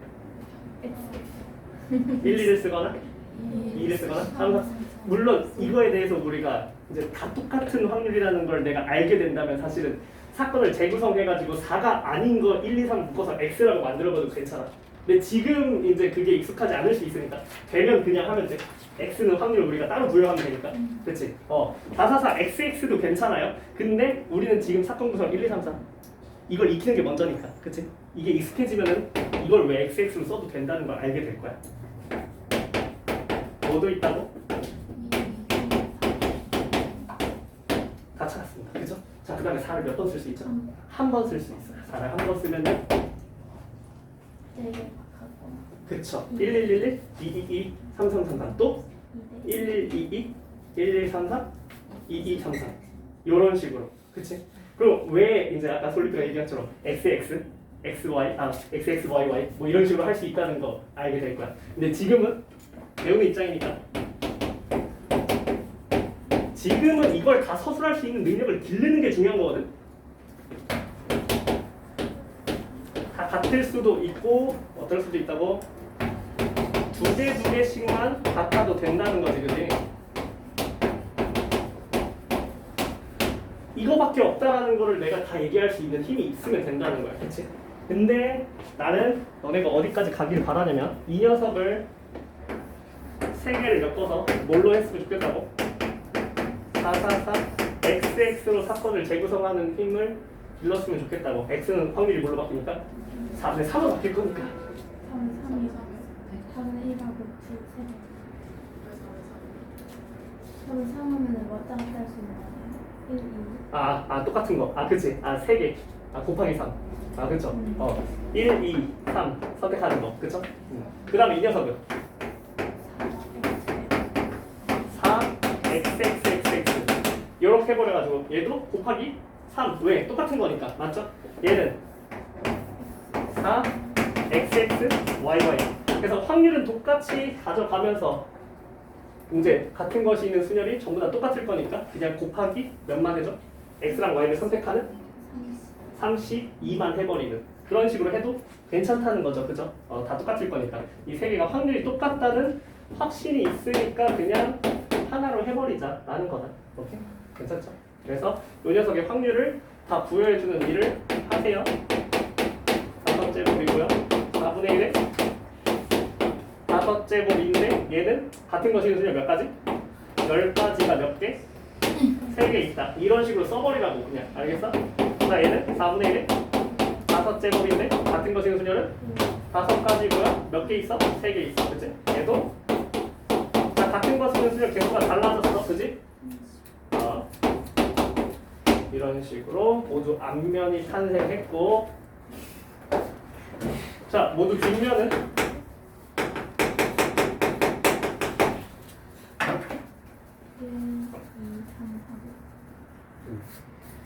1, 2를 쓰거나 2를 쓰거나 3, 4. 물론 이거에 대해서 우리가 이제 다 똑같은 확률이라는 걸 내가 알게 된다면 사실은 사건을 재구성해가지고 4가 아닌 거 1, 2, 3 묶어서 X라고 만들어봐도 괜찮아. 근데 지금 이제 그게 익숙하지 않을 수 있으니까 되면 그냥 하면 돼. X는 확률 우리가 따로 부여하면 되니까. 그치? 4, 4, 4, XX도 괜찮아요. 근데 우리는 지금 사건 구성 1, 2, 3, 4 이걸 익히는 게 먼저니까. 그치? 이게 익숙해지면은 이걸 왜 XX로 써도 된다는 걸 알게 될 거야. 뭐도 있다고? 다 찾았습니다. 그죠? 자, 그 다음에 4를 몇 번 쓸 수 있죠? 한 번 쓸 수 있어요. 4를 한 번 쓰면 4개 바꿔. 그쵸. 1111, 222, 3333 또 1122, 1133, 2233 이런 식으로. 그치? 그럼 왜 이제 아까 솔리드가 얘기한 것처럼 XX, XY, XXYY 뭐 이런 식으로 할 수 있다는 거 알게 될 거야. 근데 지금은 배우는 입장이니까 지금은 이걸 다 서술할 수 있는 능력을 기르는 게 중요한 거거든. 다 같을 수도 있고 어떨 수도 있다고 두 개씩만 같아도 된다는 거지, 그지? 이거밖에 없다라는 거를 내가 다 얘기할 수 있는 힘이 있으면 된다는 거야, 그치? 근데 나는 너네가 어디까지 가길 바라냐면 이 녀석을 세 개를 엮어서 뭘로 했으면 좋겠다고? 444 XX로 사건을 재구성하는 힘을 길렀으면 좋겠다고. X는 확률이 뭘로 바뀌니까? 4, 근데 3은 바뀔 거니까. 3, 3, 3은 1하고 2, 3은 3하면은 왔다 갔다 할 수 있는 거 아니에요? 1, 2. 똑같은 거. 그치. 3개. 곱하기 3. 그쵸. 1, 2, 3 선택하는 거. 그쵸? 그 다음에 이 녀석은 4, XXXX 요렇게 해버려가지고 얘도 곱하기 3. 왜? 똑같은 거니까. 맞죠? 얘는 4, XX, YY. 그래서 확률은 똑같이 가져가면서 이제 같은 것이 있는 순열이 전부 다 똑같을 거니까 그냥 곱하기 몇만 해줘? X랑 Y를 선택하는 32만 해버리는 그런 식으로 해도 괜찮다는 거죠. 그죠? 다 똑같을 거니까 이 세 개가 확률이 똑같다는 확신이 있으니까 그냥 하나로 해버리자 라는 거다. 오케이? 괜찮죠? 그래서 이 녀석의 확률을 다 부여해주는 일을 하세요. 4번째 곱이고요. 4분의 1에 5째 곱인데 얘는 같은 것이 있는 순열 몇 가지? 10가지가 몇 개? 3개 있다. 이런 식으로 써버리라고 그냥. 알겠어? 자 얘는 4분의 1에 5째 곱인데 같은 것이 있는 순열은 5가지고요. 몇 개 있어? 3개 있어. 그치? 얘도 자 같은 것이 있는 순열 개수가 달라졌어. 그치? 이런 식으로 모두 앞면이 탄생했고 자 모두 뒷면은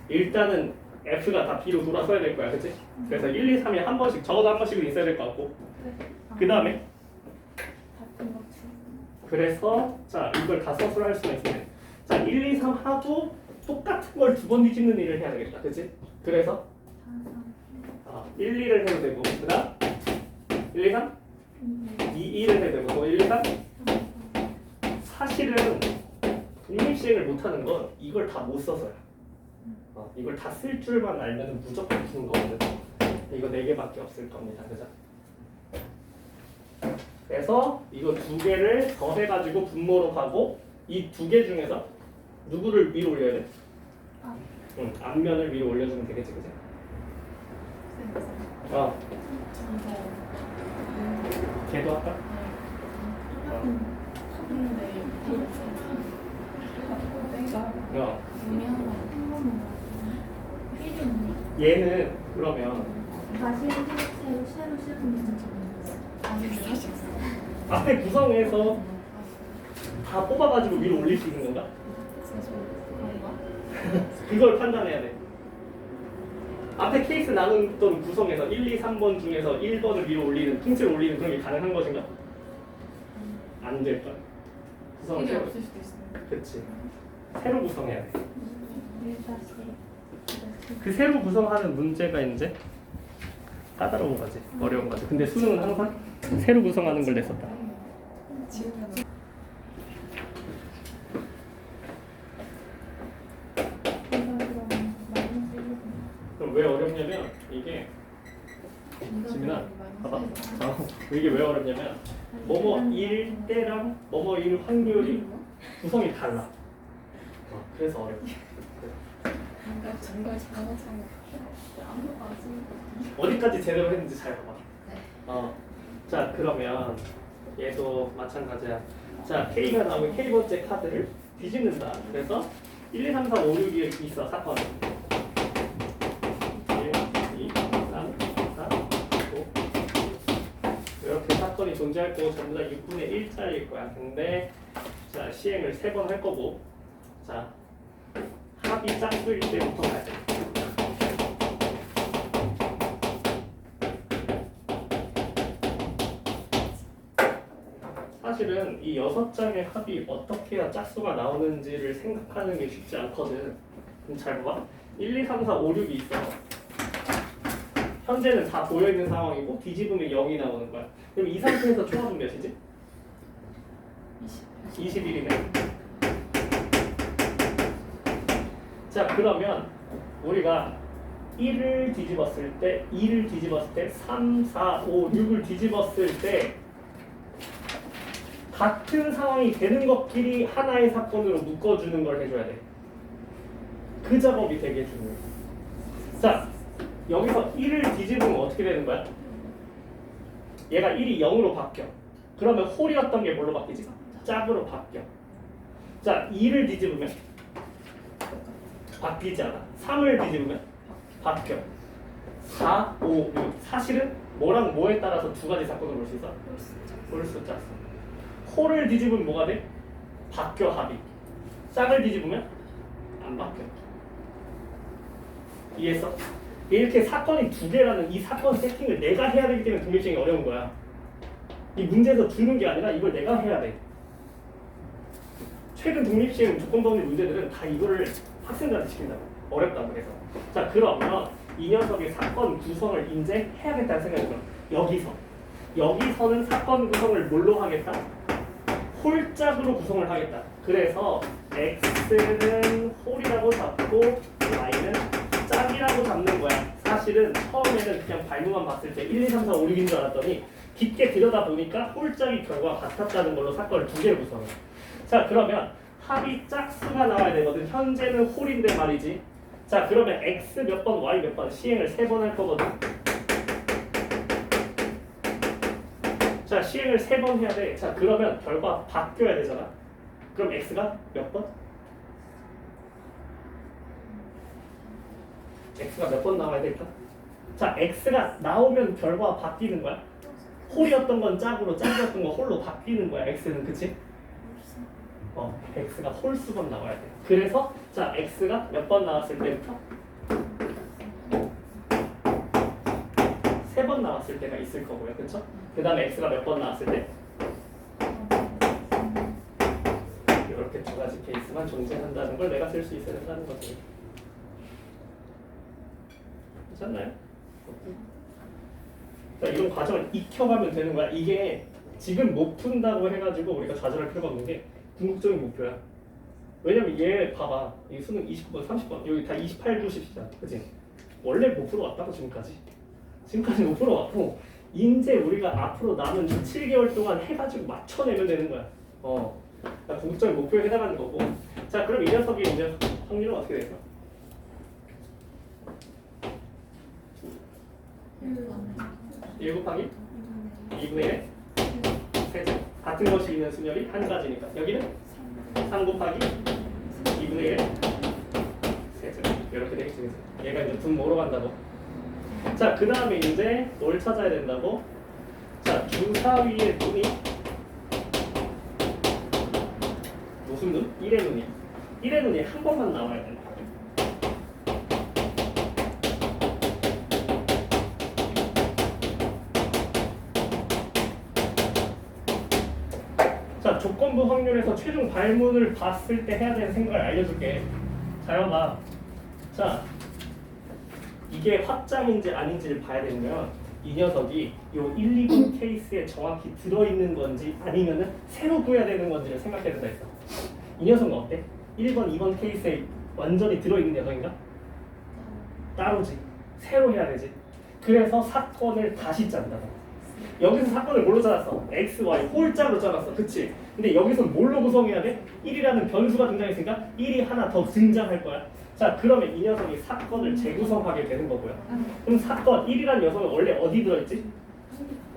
일단은 F가 다 B로 돌아서야 될 거야, 그치? 그래서 1, 2, 3이 한 번씩, 적어도 한 번씩은 있어야 될 것 같고 그 다음에 같은 거 그래서 자 이걸 다 서술할 수가 있으면 자 1, 2, 3 하고 똑같은 걸 두 번 뒤집는 일을 해야 되겠다, 그치? 그래서 1, 2를 해도 되고 그 다음 1, 2, 3 2, 2를 해도 되고 또 1, 2, 3 사실은 독립시행을 못하는 건 이걸 다 못 써서야. 이걸 다 쓸 줄만 알면 무조건 푸는 거거든. 이거 4개밖에 없을 겁니다. 그죠? 그래서 이거 2개를 더해가지고 분모로 가고 이 2개 중에서 누구를 위로 올려야 돼? 응, 앞면을 위로 올려주면 되겠지, 그지? 걔도 할까? 얘는 그러면 다시 새로 시작하면 앞에 구성에서 다 뽑아가지고 위로 올릴 수 있는 건가? 그걸 판단해야 돼. 앞에 케이스 나눴던 구성에서 1, 2, 3번 중에서 1번을 위로 올리는, 통째로 올리는 그런 게 가능한 것인가? 안 될걸? 구성을 이게 새로. 없을 수도 있어요. 그치. 새로 구성해야 돼. 그 새로 구성하는 문제가 이제 까다로운 거지. 어려운 거지. 근데 수능은 항상 새로 구성하는 걸 냈었다. 그럼 왜 어렵냐면 이게 지민아 봐봐. 이게 왜 어렵냐면 뭐뭐일 때랑 뭐뭐일 확률이 구성이 달라. 그래서 어려워. 정말 잘못한 어디까지 제대로 했는지 잘 봐봐. 자 그러면 얘도 마찬가지야. 자 K가 나오면 K번째 카드를 뒤집는다. 그래서 1, 2, 3, 4, 5, 6이 있어 사건. 1, 2, 3, 4, 5 이렇게 사건이 존재할 거고 전부 다 6분의 1짜리일 거야. 근데 자 시행을 3번 할 거고 자 합이 짝수일 때부터 가야 돼. 사실은 이 6장의 합이 어떻게 해야 짝수가 나오는지를 생각하는 게 쉽지 않거든. 그럼 잘 봐봐. 1, 2, 3, 4, 5, 6이 있어. 현재는 다 보여있는 상황이고 뒤집으면 0이 나오는 거야. 그럼 이 상태에서 총합은 몇이지? 21이네. 자 그러면 우리가 1을 뒤집었을 때 2를 뒤집었을 때 3, 4, 5, 6을 뒤집었을 때 같은 상황이 되는 것끼리 하나의 사건으로 묶어주는 걸 해줘야 돼. 그 작업이 되게 중요해. 자 여기서 1을 뒤집으면 어떻게 되는 거야? 얘가 1이 0으로 바뀌어. 그러면 홀이었던 게 뭘로 바뀌지? 짝으로 바뀌어. 자 2를 뒤집으면 바뀌지 않아. 3을 뒤집으면 바뀌어. 4, 5, 6 사실은 뭐랑 뭐에 따라서 두 가지 사건을 볼 수 있어? 홀수 짝수. 홀을 뒤집으면 뭐가 돼? 바뀌어 합이. 짝을 뒤집으면 안 바뀌어. 이해했어? 이렇게 사건이 2개라는 이 사건 세팅을 내가 해야 되기 때문에 독립시행이 어려운 거야. 이 문제에서 주는 게 아니라 이걸 내가 해야 돼. 최근 독립시행 조건법률 문제들은 다 이거를 학생들한테 시킨다고. 어렵다고 그래서. 자 그러면 이 녀석의 사건 구성을 이제 해야겠다는 생각이 들어. 여기서는 사건 구성을 뭘로 하겠다? 홀짝으로 구성을 하겠다. 그래서 x는 홀이라고 잡고 y는 짝이라고 잡는 거야. 사실은 처음에는 그냥 발모만 봤을 때 1, 2, 3, 4, 5, 6인 줄 알았더니 깊게 들여다보니까 홀짝이 결과가 같았다는 걸로 사건을 2개를 구성해. 자 그러면 합이 짝수가 나와야 되거든. 현재는 홀인데 말이지. 자 그러면 x 몇 번, y 몇 번 시행을 3번 할 거거든. 자 시행을 3번 해야 돼. 자 그러면 결과 바뀌어야 되잖아. 그럼 x가 몇 번? x가 몇 번 나와야 될까? 자 x가 나오면 결과가 바뀌는 거야. 홀이었던 건 짝으로, 짝이었던 건 홀로 바뀌는 거야. x는 그치? x가 홀수번 나와야 돼. 그래서 자 x가 몇 번 나왔을 때부터 3번 나왔을 때가 있을 거고요. 그쵸? 그 다음에 x가 몇 번 나왔을 때 이렇게 2가지 케이스만 존재한다는 걸 내가 쓸 수 있어야 된다는 거지. 그죠? 그렇지 않나요? 자, 이런 과정을 익혀가면 되는 거야. 이게 지금 못 푼다고 해가지고 우리가 좌절할 필요가 없는 게 궁극적인 목표야. 왜냐면 얘 봐봐. 이 수능 20번, 30번 여기 다 28, 90이잖아. 그치? 원래 못 풀어왔다고 지금까지. 지금까지 못 풀어왔고 이제 우리가 앞으로 남은 7개월 동안 해가지고 맞춰내면 되는 거야. 그러니까 궁극적인 목표에 해당하는 거고. 자, 그럼 이 녀석이 이제 확률은 어떻게 될까? 1 곱하기 2분의 1 세제. 같은 것이 있는 순열이 한 가지니까 여기는 3 곱하기 2분의 1 세제. 이렇게 되겠지. 얘가 이제 분모로 간다고. 자, 그 다음에 이제 뭘 찾아야 된다고? 자, 주사위의 눈이 무슨 눈? 1의 눈이. 1의 눈이 한 번만 나와야 된다. 자, 조건부 확률에서 최종 발문을 봤을 때 해야 되는 생각을 알려줄게. 잘 봐봐. 자, 이게 확장인지 아닌지를 봐야 되면 이 녀석이 요 1, 2번 케이스에 정확히 들어있는 건지 아니면은 새로 구해야 되는 건지를 생각해야 된다 했어. 이 녀석은 어때? 1번, 2번 케이스에 완전히 들어있는 녀석인가? 따로지. 새로 해야 되지. 그래서 사건을 다시 짠다. 여기서 사건을 뭘로 짜놨어? x, y 홀자로 짜놨어. 그치? 근데 여기서 뭘로 구성해야 돼? 1이라는 변수가 등장했으니까 1이 하나 더 등장할 거야. 자, 그러면 이 녀석이 사건을 재구성하게 되는 거고요. 그럼 사건 1이라는 녀석은 원래 어디 들어있지?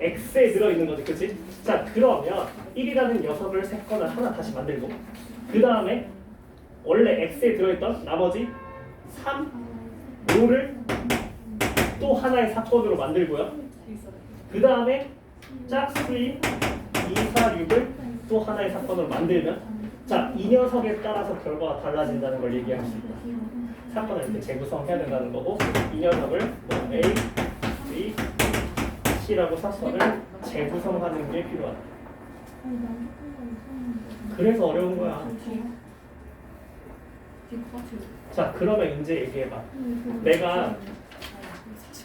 x에 들어있는 거지. 그치? 자, 그러면 1이라는 녀석을 사건을 하나 다시 만들고 그 다음에 원래 x에 들어있던 나머지 3, 5를 또 하나의 사건으로 만들고요. 그 다음에 짝수인 2, 4, 6을 또 하나의 사건으로 만들면 자, 이 녀석에 따라서 결과가 달라진다는 걸 얘기할 수 있다. 사건을 이렇게 재구성해야 된다는 거고 이 녀석을 뭐 A, B, C라고 사건을 재구성하는 게 필요하다. 그래서 어려운 거야. 자, 그러면 이제 얘기해봐. 내가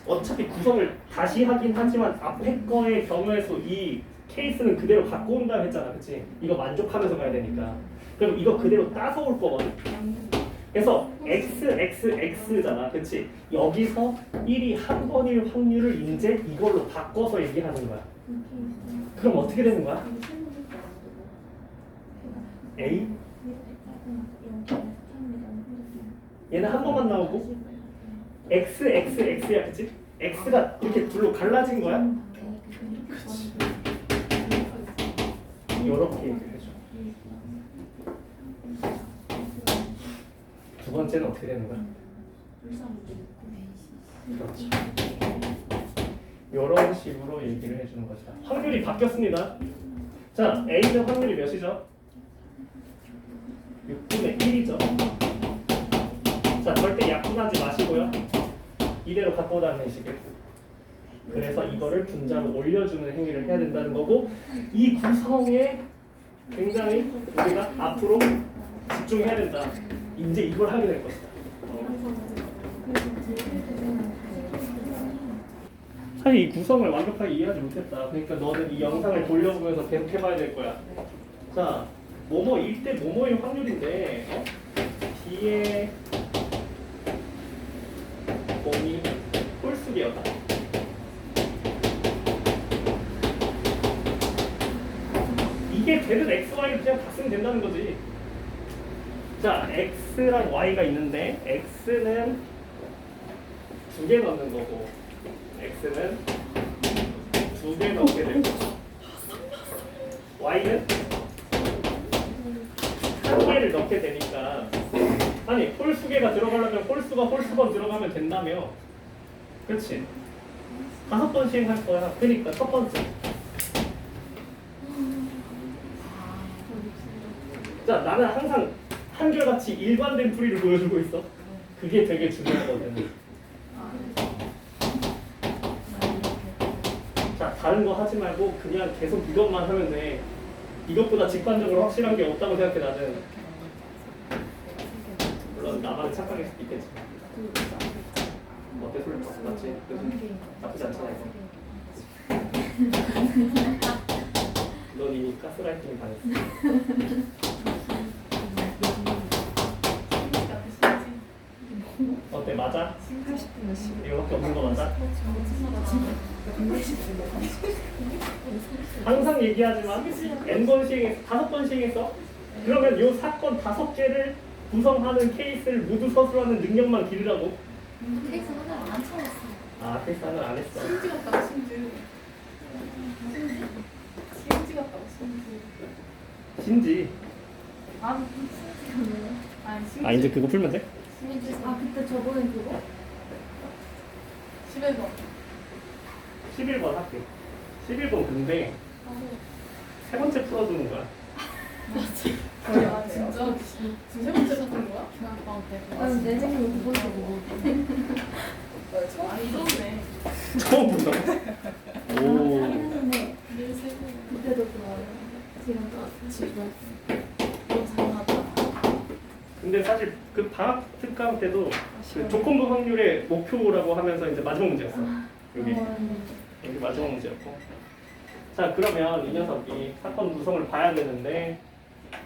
어차피 구성을 다시 하긴 하지만 앞에 거의 경우에서 이 케이스는 그대로 갖고 온다고 했잖아. 그치? 이거 만족하면서 가야 되니까. 그럼 이거 그대로 따서 올 거거든. 그래서 x, x, x잖아. 그치? 여기서 1이 한 번일 확률을 이제 이걸로 바꿔서 얘기하는 거야. 그럼 어떻게 되는 거야? A? 얘는 한 번만 나오고 x, x, x야. 그치? x가 이렇게 둘로 갈라진 거야? 그치? 이렇게 얘기를 해줘. 두 번째는 어떻게 되는 거야? 그렇지. 이런 식으로 얘기를 해주는 것이다. 확률이 바뀌었습니다. 자, A는 확률이 몇이죠? 6분의 1이죠. 자, 절대 약분하지 마시고요. 이대로 갖고 오라는 식이에요. 그래서 이거를 분자로 올려주는 행위를 해야 된다는 거고 이 구성에 굉장히 우리가 앞으로 집중해야 된다. 이제 이걸 하게 될 것이다. 사실 이 구성을 완벽하게 이해하지 못했다. 그러니까 너는 이 영상을 돌려보면서 계속 해봐야 될 거야. 자, 뭐뭐일 때 뭐뭐의 확률인데 B의 공이 홀수기였다. 이게 되는 x, y를 그냥 다 쓰면 된다는 거지. 자, x랑 y가 있는데 x는 2개 넣는 거고 x는 2개 넣게 되고 y는 1개를 넣게 되니까 아니 홀수개가 들어가려면 홀수가 홀수번 들어가면 된다며. 그렇지? 5번 시행할 거야. 그러니까 첫 번째 자, 나는 항상 한결같이 일관된 풀이를 보여주고 있어. 그게 되게 중요하거든. 자, 다른 거 하지 말고 그냥 계속 이것만 하면 돼. 이것보다 직관적으로 확실한 게 없다고 생각해 나는. 물론 나만 착각일 수도 있겠지. 어때 소리 맞지? 그지? 나쁘지 않잖아 이거. 넌 이미 가스라이팅 당했어. 어때 맞아? 80분에 10. 이거밖에 없는 거 맞아? 항상 얘기하지만 n번 시행해서 5번 시행해서 그러면 이 사건 5개를 구성하는 케이스를 모두 서술하는 능력만 기르라고. 케이스 하나 안 쳐봤어. 아 케이스 하나 안 했어. 심지 같다고 심지. 심지 같다고 심지. 신지. 아 심지가 뭐야? 아니 심지. 아 이제 그거 풀면 돼? 아 그때 저번엔 그거? 10에서 11번 할게. 11번 근데 세 번째 풀어주는 거야. 아 진짜? 지금 세 번째 같은 거야? 중학방 때. 나는 내 생각에 두 번째 그거. 아 이렇네. 처음 본다. 오. 했는데 늘 세고. 그때도 좋아요. 지금 너무 잘 나왔다. 근데 사실 그 방학 특강 때도 그 조건부 확률의 목표라고 하면서 이제 마지막 문제였어. 여기 마지막 문제였고. 자 그러면 이 녀석이 사건 구성을 봐야 되는데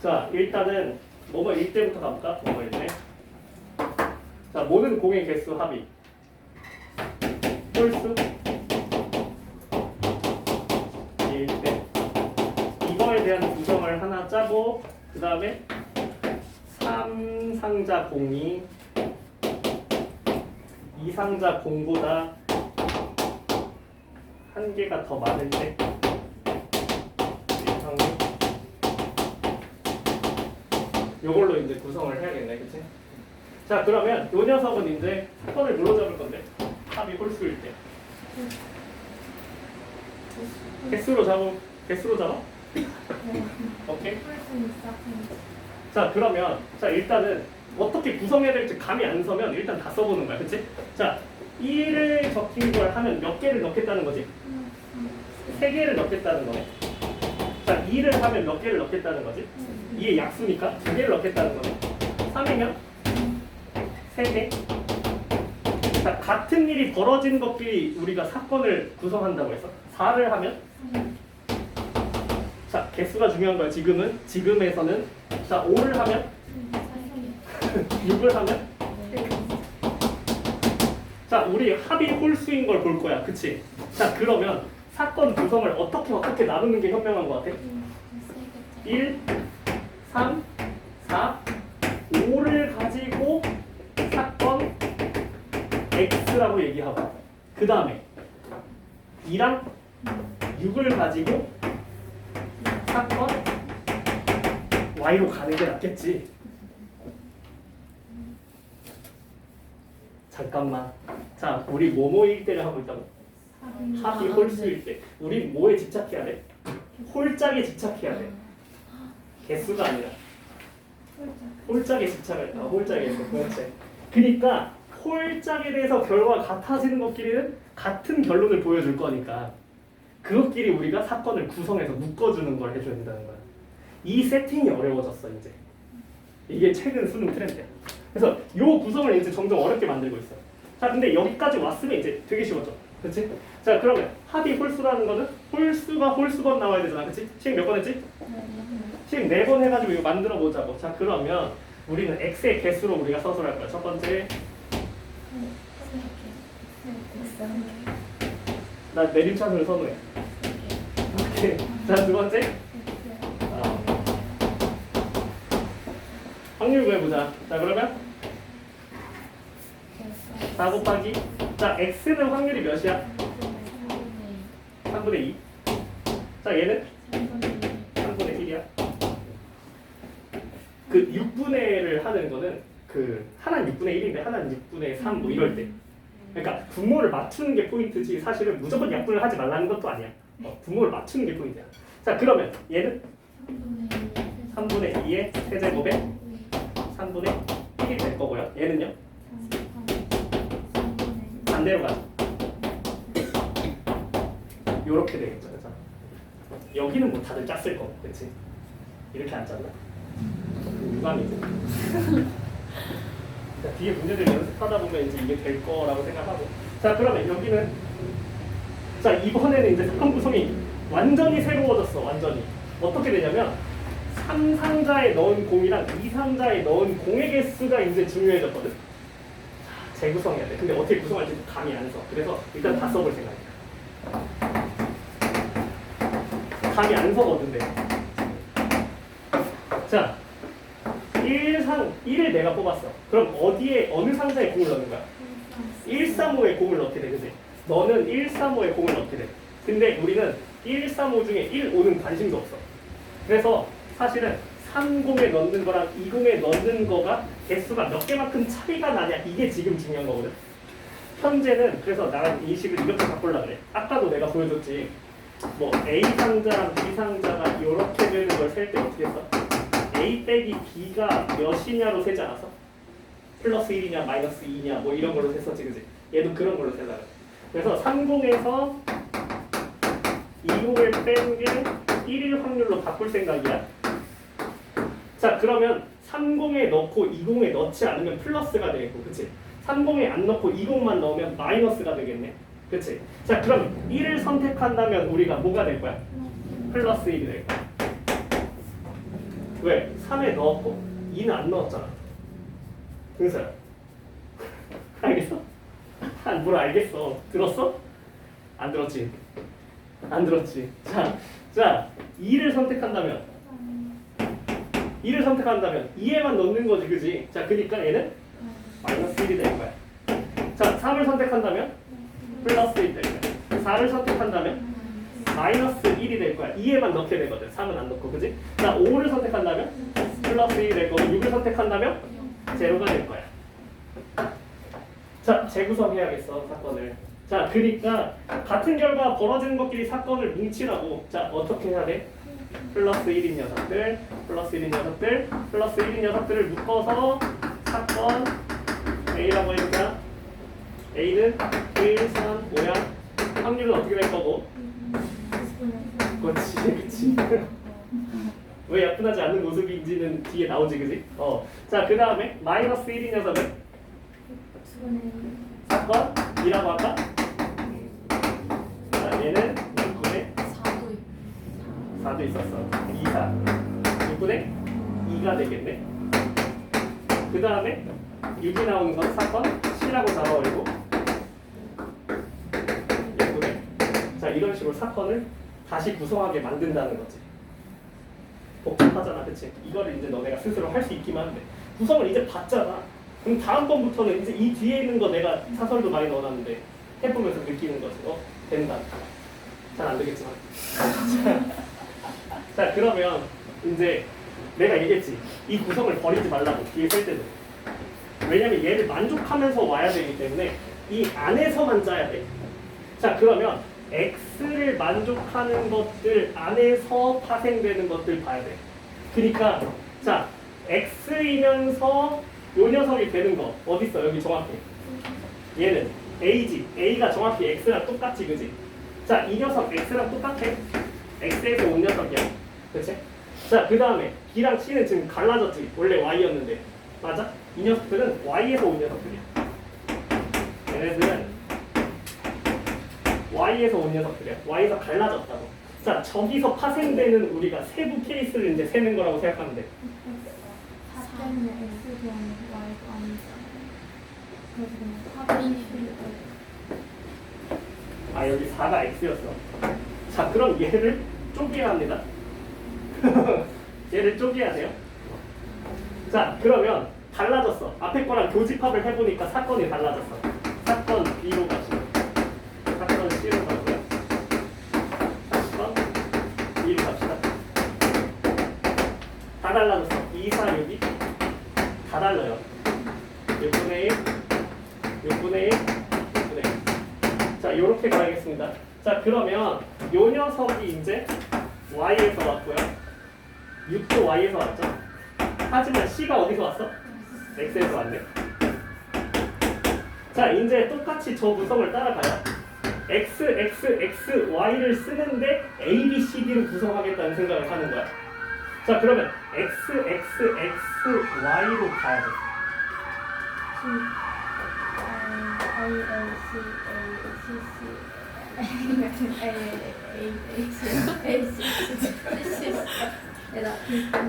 자 일단은 뭐뭐 1대부터 가볼까? 뭐뭐 1대. 자 모든 공의 개수 합의. 홀수 1대. 이거에 대한 구성을 하나 짜고 그 다음에 3상자 공이 2상자 공보다 한 개가 더 많을 때 요걸로 이제 구성을 해야겠네, 그치? 자 그러면 요 녀석은 이제 사건을 뭘로 잡을 건데? 합이 홀수일 때 개수로 잡아? 오케이? 자 그러면 자 일단은 어떻게 구성해야 될지 감이 안 서면 일단 다 써보는 거야, 그치? 자 1을 적힌 걸 하면 몇 개를 넣겠다는 거지? 3개를 넣겠다는 거네. 자 2를 하면 몇 개를 넣겠다는 거지? 2의 약수니까 2개를 넣겠다는 거네. 3이면 3개. 자 같은 일이 벌어진 것끼리 우리가 사건을 구성한다고 했어. 4를 하면 자 개수가 중요한 거야. 지금에서는 자 5를 하면 6을 하면 자 우리 합이 홀수인 걸 볼 거야, 그치? 자 그러면 사건 구성을 어떻게 나누는 게 현명한 것 같아? 1, 3, 4, 5를 가지고 사건 X라고 얘기하고 그 다음에 2랑 6을 가지고 사건 Y로 가는 게 낫겠지. 잠깐만. 자, 우리 뭐뭐일 때를 하고 있다고? 합이 홀수일 때. 우리 뭐에 집착해야 돼? 홀짝에 집착해야 돼. 개수가 아니라. 홀짝에 집착을 했다. 홀짝에서. 그렇지. 그러니까 홀짝에 대해서 결과가 같아지는 것끼리는 같은 결론을 보여줄 거니까 그것끼리 우리가 사건을 구성해서 묶어주는 걸 해줘야 된다는 거야. 이 세팅이 어려워졌어 이제. 이게 최근 수능 트렌드야. 그래서 이 구성을 이제 점점 어렵게 만들고 있어. 자, 근데 여기까지 왔으면 이제 되게 쉬워져. 그렇지? 자, 그러면 합이 홀수라는 거는 홀수가 홀수번 나와야 되잖아. 그렇지? 시행 몇 번 했지? 시행 4번 해가지고 이거 만들어 보자고. 자, 그러면 우리는 x의 개수로 우리가 서술할 거야. 첫 번째. 나 내림차순을 선호해. 오케이. 자, 두 번째. 확률 구해보자. 자, 그러면 4 곱하기 자, x는 확률이 몇이야? 3분의 2. 자, 얘는 3분의 1이야. 그 6분의 1을 하는 거는 그 하나는 6분의 1인데 하나는 6분의 3 뭐 이럴 때. 그러니까 분모를 맞추는 게 포인트지 사실은 무조건 약분을 하지 말라는 것도 아니야. 분모를 맞추는 게 포인트야. 자, 그러면 얘는 3분의 2의 세제곱에 3분의 1이 될 거고요. 얘는요? 반대로 가죠. 요렇게 되겠죠. 그죠? 여기는 뭐 다들 짰을 거고, 그치? 이렇게 안 짰나? 유감이고. 뒤에 문제들 연습하다 보면 이제 이게 될 거라고 생각하고. 자, 그러면 여기는 자 이번에는 이제 사건 구성이 완전히 새로워졌어. 완전히 어떻게 되냐면 3상자에 넣은 공이랑 2상자에 넣은 공의 개수가 이제 중요해졌거든. 자, 재구성해야 돼. 근데 어떻게 구성할지 감이 안 서. 그래서 일단 다 써볼 생각이야. 감이 안 서거든. 데 자, 1을 내가 뽑았어. 그럼 어디에 어느 상자에 공을 넣는 거야? 135에 공을 넣게 돼, 그지? 너는 135에 공을 넣게 돼. 근데 우리는 135 중에 15는 관심도 없어. 그래서 사실은 30에 넣는 거랑 20에 넣는 거가 개수가 몇 개만큼 차이가 나냐, 이게 지금 중요한 거거든. 현재는 그래서 나랑 인식을 이렇게 바꾸려고 그래. 아까도 내가 보여줬지. 뭐 A 상자랑 B 상자가 이렇게 되는 걸 셀 때 어떻게 써? A 빼기 B가 몇이냐로 세지 않았어? 플러스 1이냐 마이너스 2냐 뭐 이런 걸로 셌었지, 그지? 얘도 그런 걸로 세려고. 그래서 30에서 20을 뺀 게 1일 확률로 바꿀 생각이야. 자, 그러면 30에 넣고 20에 넣지 않으면 플러스가 되겠고, 그치? 30에 안 넣고 20만 넣으면 마이너스가 되겠네, 그치? 자, 그럼 1을 선택한다면 우리가 뭐가 될 거야? 플러스 1이 될 거야. 왜? 3에 넣었고 2는 안 넣었잖아. 은서야 알겠어? 뭘 알겠어. 들었어? 안 들었지? 안 들었지? 자 2를 선택한다면 2를 선택한다면 2에만 넣는 거지, 그지? 자, 그러니까 얘는 마이너스 1이 될 거야. 자, 3을 선택한다면 플러스 1이 될 거야. 4를 선택한다면 마이너스 1이 될 거야. 2에만 넣게 되거든. 3은 안 넣고, 그지? 자, 5를 선택한다면 플러스 1이 될 거고, 6을 선택한다면 제로가 될 거야. 자, 재구성해야겠어, 사건을. 자, 그러니까 같은 결과 벌어지는 것끼리 사건을 뭉치라고. 자, 어떻게 해야 돼? 플러스 1인 녀석들, 플러스 1인 녀석들, 플러스 1인 녀석들을 묶어서 사건 A라고 해보자. A는 1, 3, 5야. 확률은 어떻게 될 거고? 그렇지. 왜 야분하지 않는 모습인지는 뒤에 나오지, 그지? 자, 그 다음에 마이너스 1인 녀석은 사건 2라고 할까? 자, 얘는 6분의 4도 있었어. 2, 4. 6분의 2가 되겠네. 그 다음에 6이 나오는 건 사건 7하고 잡아버리고 6분의. 자, 이런 식으로 사건을 다시 구성하게 만든다는 거지. 복잡하잖아, 그치? 이거를 이제 너네가 스스로 할 수 있기만 한데 구성을 이제 봤잖아. 그럼 다음번부터는 이제 이 뒤에 있는 거 내가 사설도 많이 넣어놨는데 해보면서 느끼는 거지. 된다. 잘 안 되겠지만. 자, 그러면 이제 내가 얘기했지. 이 구성을 버리지 말라고, 뒤에 쓸 때도. 왜냐면 얘를 만족하면서 와야 되기 때문에 이 안에서만 짜야 돼. 자, 그러면 X를 만족하는 것들 안에서 파생되는 것들 봐야 돼. 그러니까 자, X이면서 요 녀석이 되는 거 어디 있어? 여기 정확히. 얘는 A지. A가 정확히 X랑 똑같지, 그지? 자, 이 녀석 X랑 똑같아. X에서 온 녀석이야. 그치? 자, 그 다음에 B랑 C는 지금 갈라졌지. 원래 Y였는데. 맞아? 이 녀석들은 Y에서 온 녀석들이야. 얘네들은 Y에서 온 녀석들이야. Y에서 갈라졌다고. 자, 저기서 파생되는 우리가 세부 케이스를 이제 세는 거라고 생각하면 돼. 4 때문에 X 좋아하는 Y가 아니잖아요. 그래서 그냥 4분의 1을 아, 여기 4가 X였어. 자, 그럼 얘를 쪼개야 합니다. 얘를 쪼개야 돼요. 자, 그러면 달라졌어. 앞에 거랑 교집합을 해보니까 사건이 달라졌어. 사건 B로 갑시다. 사건 C로 가고요. 사건 B로 갑시다. 다 달라졌어. 2, 4, 6이 다 달라요. 6분의 1, 6분의 1, 6분의 1. 자, 요렇게 가야겠습니다. 자, 그러면 요 녀석이 이제 Y에서 왔고요. 6도 Y에서 왔죠. 하지만 C가 어디서 왔어? X에서 왔네. 자, 이제 똑같이 저 구성을 따라가요. X, X, X, Y를 쓰는데 A, B, C, D로 구성하겠다는 생각을 하는 거야. 자, 그러면 X, X, X, Y로 가야 돼.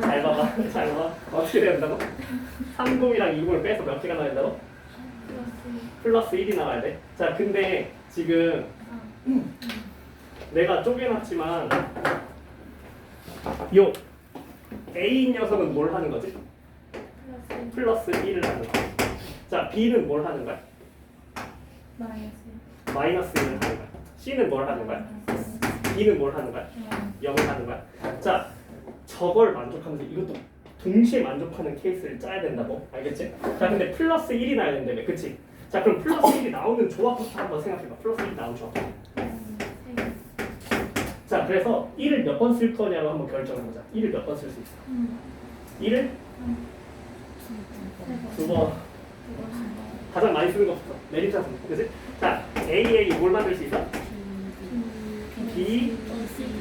잘 봐봐. 잘 봐. 어떻게 된다고? 30이랑 20을 빼서 몇 개가 나야 된다고? 플러스 1이 나와야 돼. 자, 근데 지금 내가 쪼개놨지만 요 A인 녀석은 뭘 하는 거지? 플러스 1을 하는 거야. 자, B는 뭘 하는 거야? 마이너스 1을 하는 거야. C는 뭘 하는 거야? D는 뭘 하는 거야? 0을 하는 거야. 자, 저걸 만족하면서 이것도 동시에 만족하는 케이스를 짜야 된다고. 알겠지? 자, 근데 플러스 1이 나야 된다며. 그치? 자, 그럼 플러스 1이 나오는 조합부터 한번 생각해봐. 플러스 1이 나오는 조합. 자, 그래서 1을 몇 번 쓸 거냐로 한번 결정해보자. 1을 몇 번 쓸 수 있어? 1을 두 번. 가장 많이 쓰는 것부터. 메리트 하는 거. 그치? 자, A 뭘 만들 수 있어? B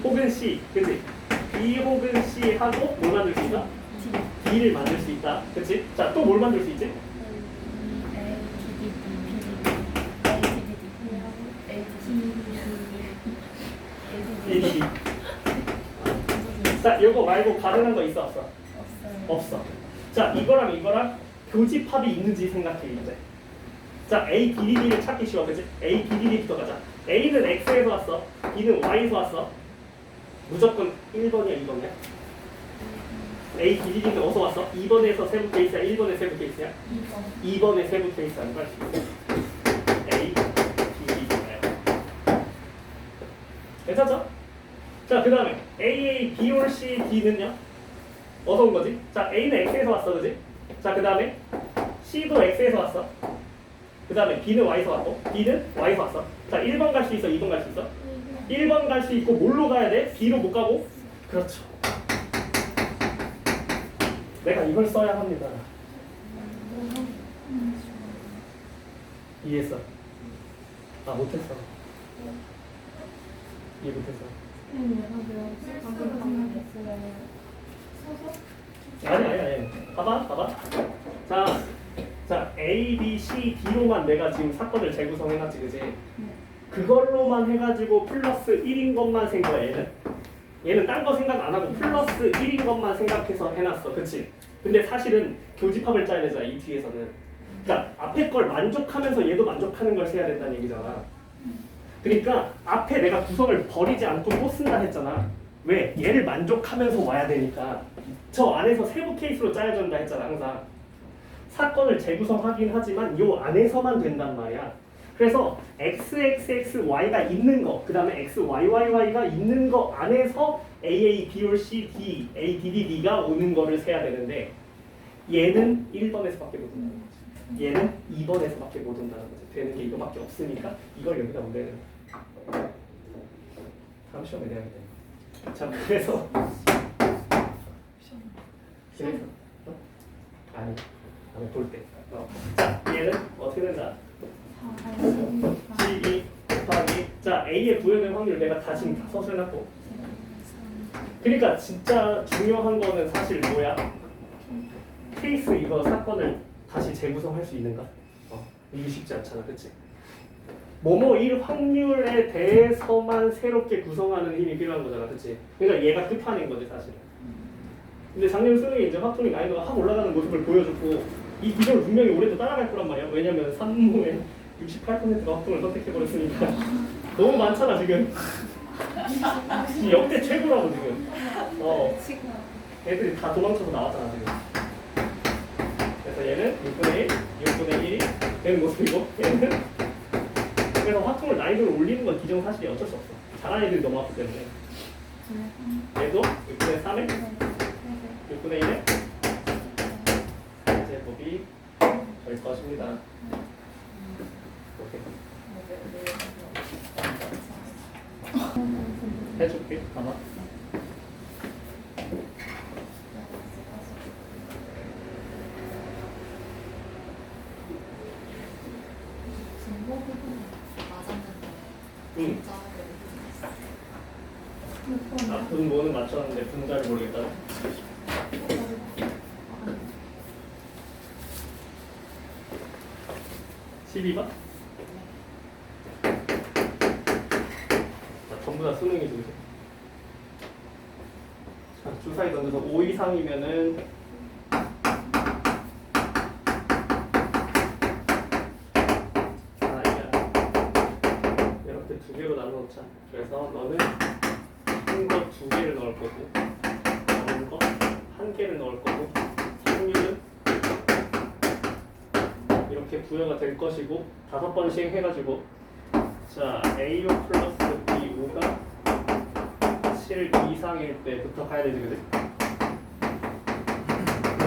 혹은 C. 그치? B 혹은 C 하고 뭘 만들 수 있다? D를 만들 수 있다. 그치? 자, 또 뭘 만들 수 있지? ADD. 자, 이거 말고 가능한 거 있어 없어? 없어. 자, 이거랑 교집합이 있는지 생각해 이제. 자, A, B, D, D를 찾기 쉬워, 그치? A, B, D, D부터 가자. A는 X에서 왔어. B는 Y에서 왔어. 무조건 1번이야, 2번이야? A, B, D, D는 어디서 왔어? 2번에서 세부 케이스야, 1번에 세부 케이스야? 2번에 세부 케이스라는 걸 알수 있어. A, B, D, D예요. 괜찮죠? 자, 그 다음에 A, B, or C, D는요? 어디서 온 거지? 자, A는 X에서 왔어, 그지? 자, 그 다음에 C도 X에서 왔어. 그 다음에 B는 Y에서 왔고 D는 Y에서 왔어. 자, 1번 갈 수 있어? 2번 갈 수 있어? 1번 갈 수 있고 뭘로 가야 돼? B로 못 가고? 그렇죠. 내가 이걸 써야 합니다. 이해했어? 아, 못했어. 이해 못했어. 아니. 봐봐. 자, A, B, C, D로만 내가 지금 사건을 재구성해놨지, 그지? 그걸로만 해가지고 플러스 1인 것만 생각해, 얘는 딴 거 생각 안 하고 플러스 1인 것만 생각해서 해놨어, 그치? 근데 사실은 교집합을 짜야 되잖아, 이 뒤에서는. 그러니까 앞에 걸 만족하면서 얘도 만족하는 걸 세야 된다는 얘기잖아. 그러니까 앞에 내가 구성을 버리지 않고 또 쓴다 했잖아. 왜? 얘를 만족하면서 와야 되니까. 저 안에서 세부 케이스로 짜야 된다 했잖아, 항상. 사건을 재구성하긴 하지만 요 안에서만 된단 말이야. 그래서 XXXY가 있는 거, 그 다음에 XYYY가 있는 거 안에서 AA, B, or C, D, A, D, D, D가 오는 거를 세야 되는데 얘는 1번에서밖에 못 온다는 거지. 얘는 2번에서밖에 못 온다는 거지. 되는 게 이거밖에 없으니까 이걸 여기다 올려야 돼. 다음 시험에 내야 돼. 자, 그래서 아니, 다음에 볼 때. 자, 얘는 어떻게 된다? 12 곱하기. 자, A의 부여된 확률 내가 다 지금 다 서술해놨고. 그러니까 진짜 중요한 거는 사실 뭐야? 케이스 이거 사건을 다시 재구성할 수 있는가? 이게 쉽지 않잖아, 그치? 뭐뭐일 확률에 대해서만 새롭게 구성하는 힘이 필요한 거잖아, 그치? 그러니까 얘가 끝판인 거지, 사실. 근데 작년 수능에 이제 확통이 난이도가 확 올라가는 모습을 보여줬고 이 구조를 분명히 올해도 따라갈 거란 말이야. 왜냐면 3모에 68%가 확통을 선택해버렸으니까 너무 많잖아, 지금. 이 역대 최고라고, 지금. 애들이 다 도망쳐서 나왔잖아, 지금. 그래서 얘는 6분의 1, 6분의 1이 되는 모습이고 얘는 그래서 화통을 난이도를 올리는 건 기정사실이 어쩔 수 없어. 잘하는 애들이 너무 아프기 때문에. 얘도 6분의 3에 6분의 1에 제곱이 될 것입니다. 오케이. 해줄게. 가만. 응. 분모는 맞췄는데 분자를 모르겠다. 12번? 자, 전부 다 수능이 중요해. 자, 주사위 던져서 5 이상이면은 이렇게 두 개로 나눠놓자. 그래서 너는 큰 거 두 개를 넣을 거고, 작은 거 한 개를 넣을 거고, 확률은 이렇게 부여가 될 것이고, 5번 시행해가지고, 자 A5 플러스 B5가 7 이상일 때부터 가야 되지, 그지?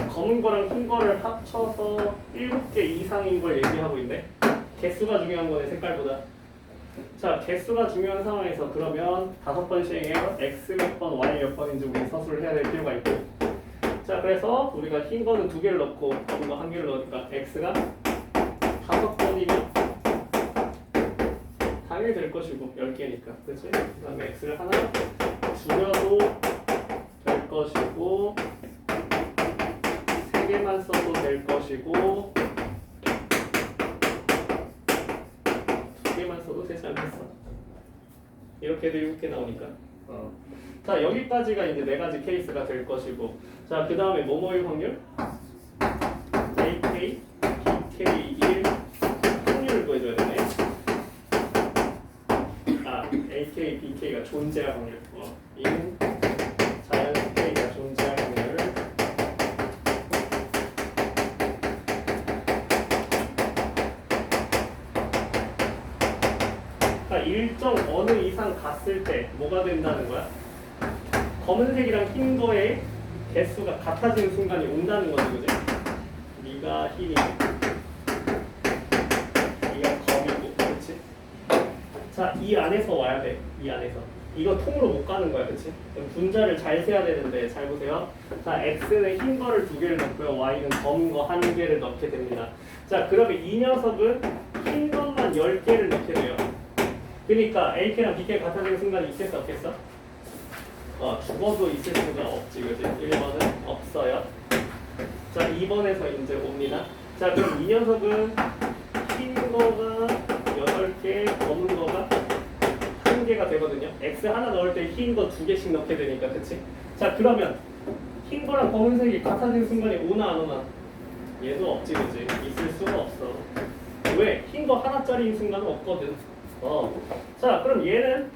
검은 거랑 흰 거를 합쳐서 7개 이상인 걸 얘기하고 있네. 개수가 중요한 거네, 색깔보다. 자, 개수가 중요한 상황에서 그러면 5번 시행해서 x 몇 번, y 몇 번인지 우리 서술을 해야 될 필요가 있고. 자, 그래서 우리가 흰 거는 2개를 넣고 검은 거 1개를 넣으니까 x가 5번이면 당연히 될 것이고 10개니까, 그렇지? 그 다음에 x를 하나 줄여도 될 것이고 3개만 써도 될 것이고 2개만 써도 되지 않겠어? 이렇게도 7개 나오니까. 자, 여기까지가 이제 4가지 케이스가 될 것이고, 자, 그 다음에 뭐뭐일 확률? AK, BK, 1 확률을 구해줘야 되네. 아, AK, BK가 존재할 확률. 이는 자연수 K가 존재할 확률. 일정 어느 이상 갔을 때 뭐가 된다는 거야? 검은색이랑 흰 거의 개수가 같아지는 순간이 온다는 거지, 그지? 네가 흰이고, 네가 검이고, 그렇지? 자, 이 안에서 와야 돼. 이 안에서. 이거 통으로 못 가는 거야, 그렇지? 그럼 분자를 잘 세야 되는데 잘 보세요. 자, x는 흰 거를 2개를 넣고요, y는 검은 거 1개를 넣게 됩니다. 자, 그러면 이 녀석은 흰 것만 10개를 넣게 돼요. 그러니까 AK랑 BK 같아지는 순간이 있겠어, 없겠어? 죽어도 있을 수가 없지, 그지? 1번은 없어요. 자, 2번에서 이제 옵니다. 자, 그럼 이 녀석은 흰 거가 8개, 검은 거가 1개가 되거든요. X 하나 넣을 때 흰 거 2개씩 넣게 되니까, 그치? 자, 그러면 흰 거랑 검은색이 같아지는 순간이 오나 안 오나? 얘도 없지, 그지? 있을 수가 없어. 왜? 흰 거 하나짜리인 순간은 없거든. 자, 그럼 얘는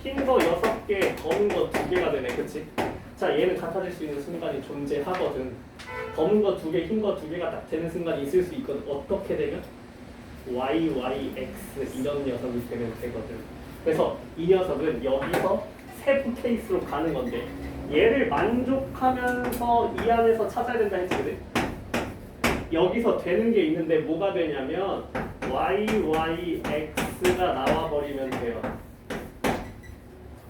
흰 거 6개, 검은 거 2개가 되네, 그치? 자, 얘는 같아질 수 있는 순간이 존재하거든. 검은 거 2개, 흰 거 2개가 딱 되는 순간이 있을 수 있거든. 어떻게 되면? y, y, x 이런 녀석이 되면 되거든. 그래서 이 녀석은 여기서 세부 케이스로 가는 건데 얘를 만족하면서 이 안에서 찾아야 된다 했지, 그치? 여기서 되는 게 있는데 뭐가 되냐면 y, y, x가 나와버리면 돼요.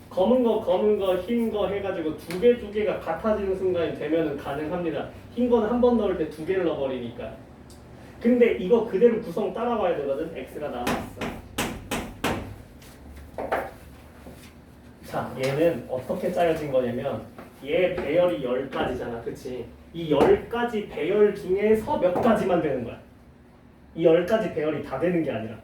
검은 거, 흰 거 해가지고 2개가 같아지는 순간이 되면은 가능합니다. 흰 거는 한 번 넣을 때 2개를 넣어버리니까. 근데 이거 그대로 구성 따라와야 되거든. x가 남았어. 자, 얘는 어떻게 짜여진 거냐면 얘 배열이 10가지잖아, 그치? 이 10가지 배열 중에서 몇 가지만 되는 거야. 이 10가지 배열이 다 되는 게 아니라.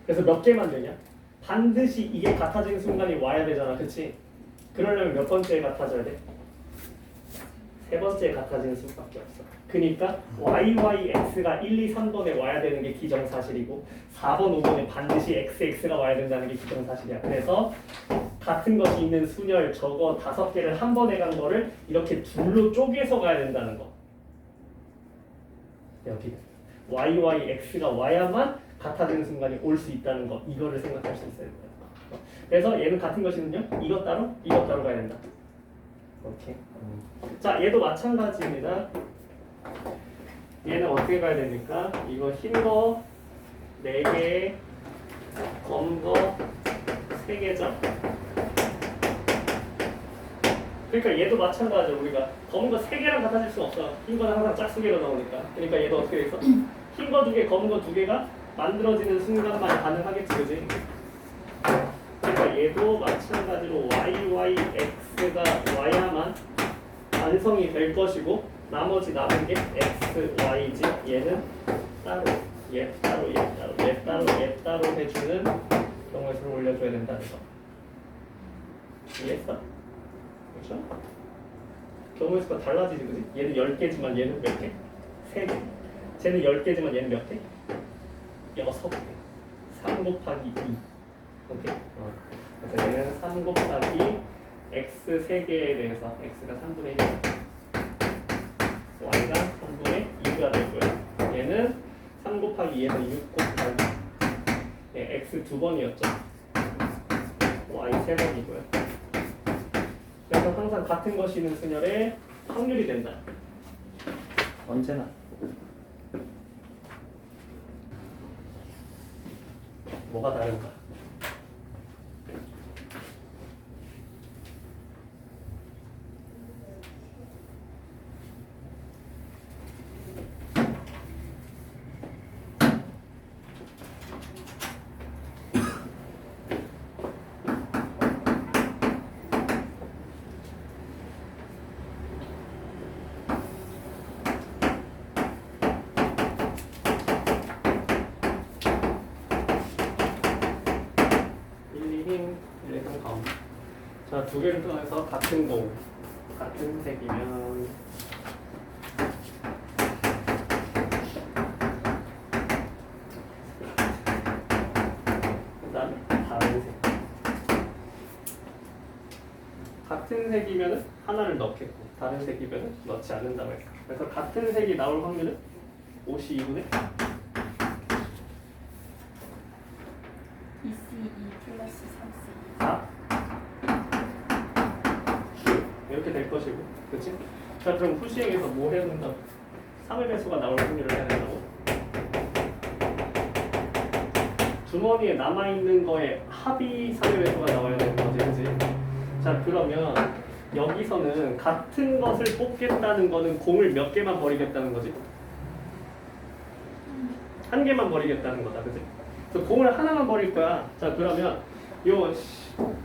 그래서 몇 개만 되냐? 반드시 이게 같아지는 순간이 와야 되잖아, 그치? 그러려면 몇 번째에 같아져야 돼? 3번째에 같아지는 수밖에 없어. 그러니까 y, y, x가 1, 2, 3번에 와야 되는 게 기정사실이고 4번, 5번에 반드시 x, x가 와야 된다는 게 기정사실이야. 그래서 같은 것이 있는 순열 저거 5개를 한 번에 간 거를 이렇게 둘로 쪼개서 가야 된다는 거. 여기 y, y, x가 와야만 같아지는 순간이 올 수 있다는 거. 이거를 생각할 수 있어야 돼요. 그래서 얘는 같은 것이는요. 이것 따로 가야 된다. 오케이. 자, 얘도 마찬가지입니다. 얘는 어떻게 가야 됩니까? 이거 흰 거 4개, 검은 거 3개죠. 그러니까 얘도 마찬가지로 우리가 검은 거 3개랑 같아질 수 없어. 흰 거는 항상 짝수개로 나오니까. 그러니까 얘도 어떻게 돼 있어? 흰 거 2개, 검은 거 2개가 만들어지는 순간만 가능하겠지, 그지? 그러니까 얘도 마찬가지로 y, y, x가 와야만 완성이 될 것이고 나머지 남은 게 x, y지. 얘는 따로 얘 따로 얘 따로 얘 따로 얘 따로 해주는 경우의 수를 올려줘야 된다는 거. 이해했어? 그렇죠? 경우의 수가 달라지지, 그지? 얘는 10개지만 얘는 몇 개? 3개. 쟤는 10개지만 얘는 몇 개? 6개. 3 곱하기 2. 오케이? 그래서 얘는 3 곱하기 x 3개에 대해서 x가 3분의 1, y가 3분의 2가 되고요. 얘는 3 곱하기 2에서 6 곱하기 x 2번이었죠. y 3번이고요. 그래서 항상 같은 것이 있는 순열의 확률이 된다. 언제나. 뭐가 다른가? 자, 두 개를 통해서 같은 공, 같은 색이면 그 다음에 다른 색. 같은 색이면 하나를 넣겠고 다른 색이면 넣지 않는다고 했어. 그래서 같은 색이 나올 확률은 52분의 2C2 플러스 3C2 4 이렇게 될 것이고, 그렇지? 자, 그럼 후시행에서 뭐 해야 된다고? 3의 배수가 나올 확률을 해야 된다고? 주머니에 남아있는 거에 합이 3의 배수가 나와야 되는 거지, 그렇지? 자, 그러면 여기서는 같은 것을 뽑겠다는 거는 공을 몇 개만 버리겠다는 거지? 한 개만 버리겠다는 거다, 그렇지? 그래서 공을 하나만 버릴 거야. 자, 그러면 요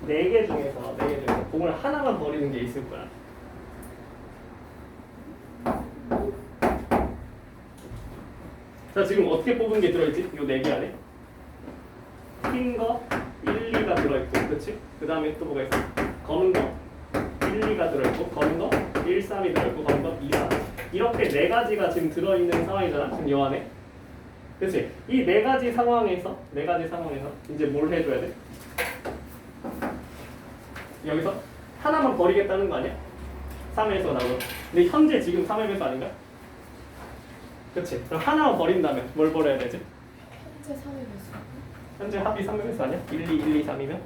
4개 중에서 공을 하나만 버리는 게 있을 거야. 자, 지금 어떻게 뽑은 게 들어있지? 요 4개 안에 흰 거 1, 2가 들어있고, 그렇지? 그 다음에 또 뭐가 있어? 검은 거 1, 2가 들어있고, 검은 거 1, 3이 들어있고, 검은 거 2, 4 이렇게 4가지가 지금 들어있는 상황이잖아, 지금 요 안에. 그렇지? 이 4가지 상황에서 이제 뭘 해줘야 돼? 여기서 하나만 버리겠다는 거 아니야? 3에서 나오고. 근데 현재 지금 3의 배수 아닌가? 그렇지? 그럼 하나만 버린 다음에 뭘 버려야 되지? 현재 3의 배수. 현재 합이 3의 배수 아니야? 1, 2, 1, 2, 3이면?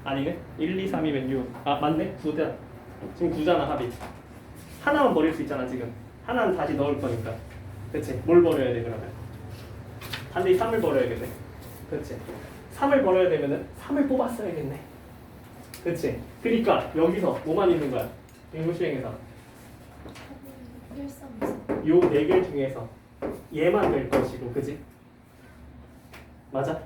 아니네? 1, 2, 3이면 6. 아, 맞네? 9다. 지금 9잖아, 합이. 하나만 버릴 수 있잖아, 지금. 하나는 다시 넣을 거니까. 그렇지? 뭘 버려야 돼, 그러면? 반드시 3을 버려야겠네. 그렇지? 3을 버려야 되면은 3을 뽑았어야겠네. 그렇지? 그러니까 여기서 뭐만 있는 거야? 인구수행에서 1, 3, 4. 요 4개 중에서 얘만 될 것이고, 그지? 맞아?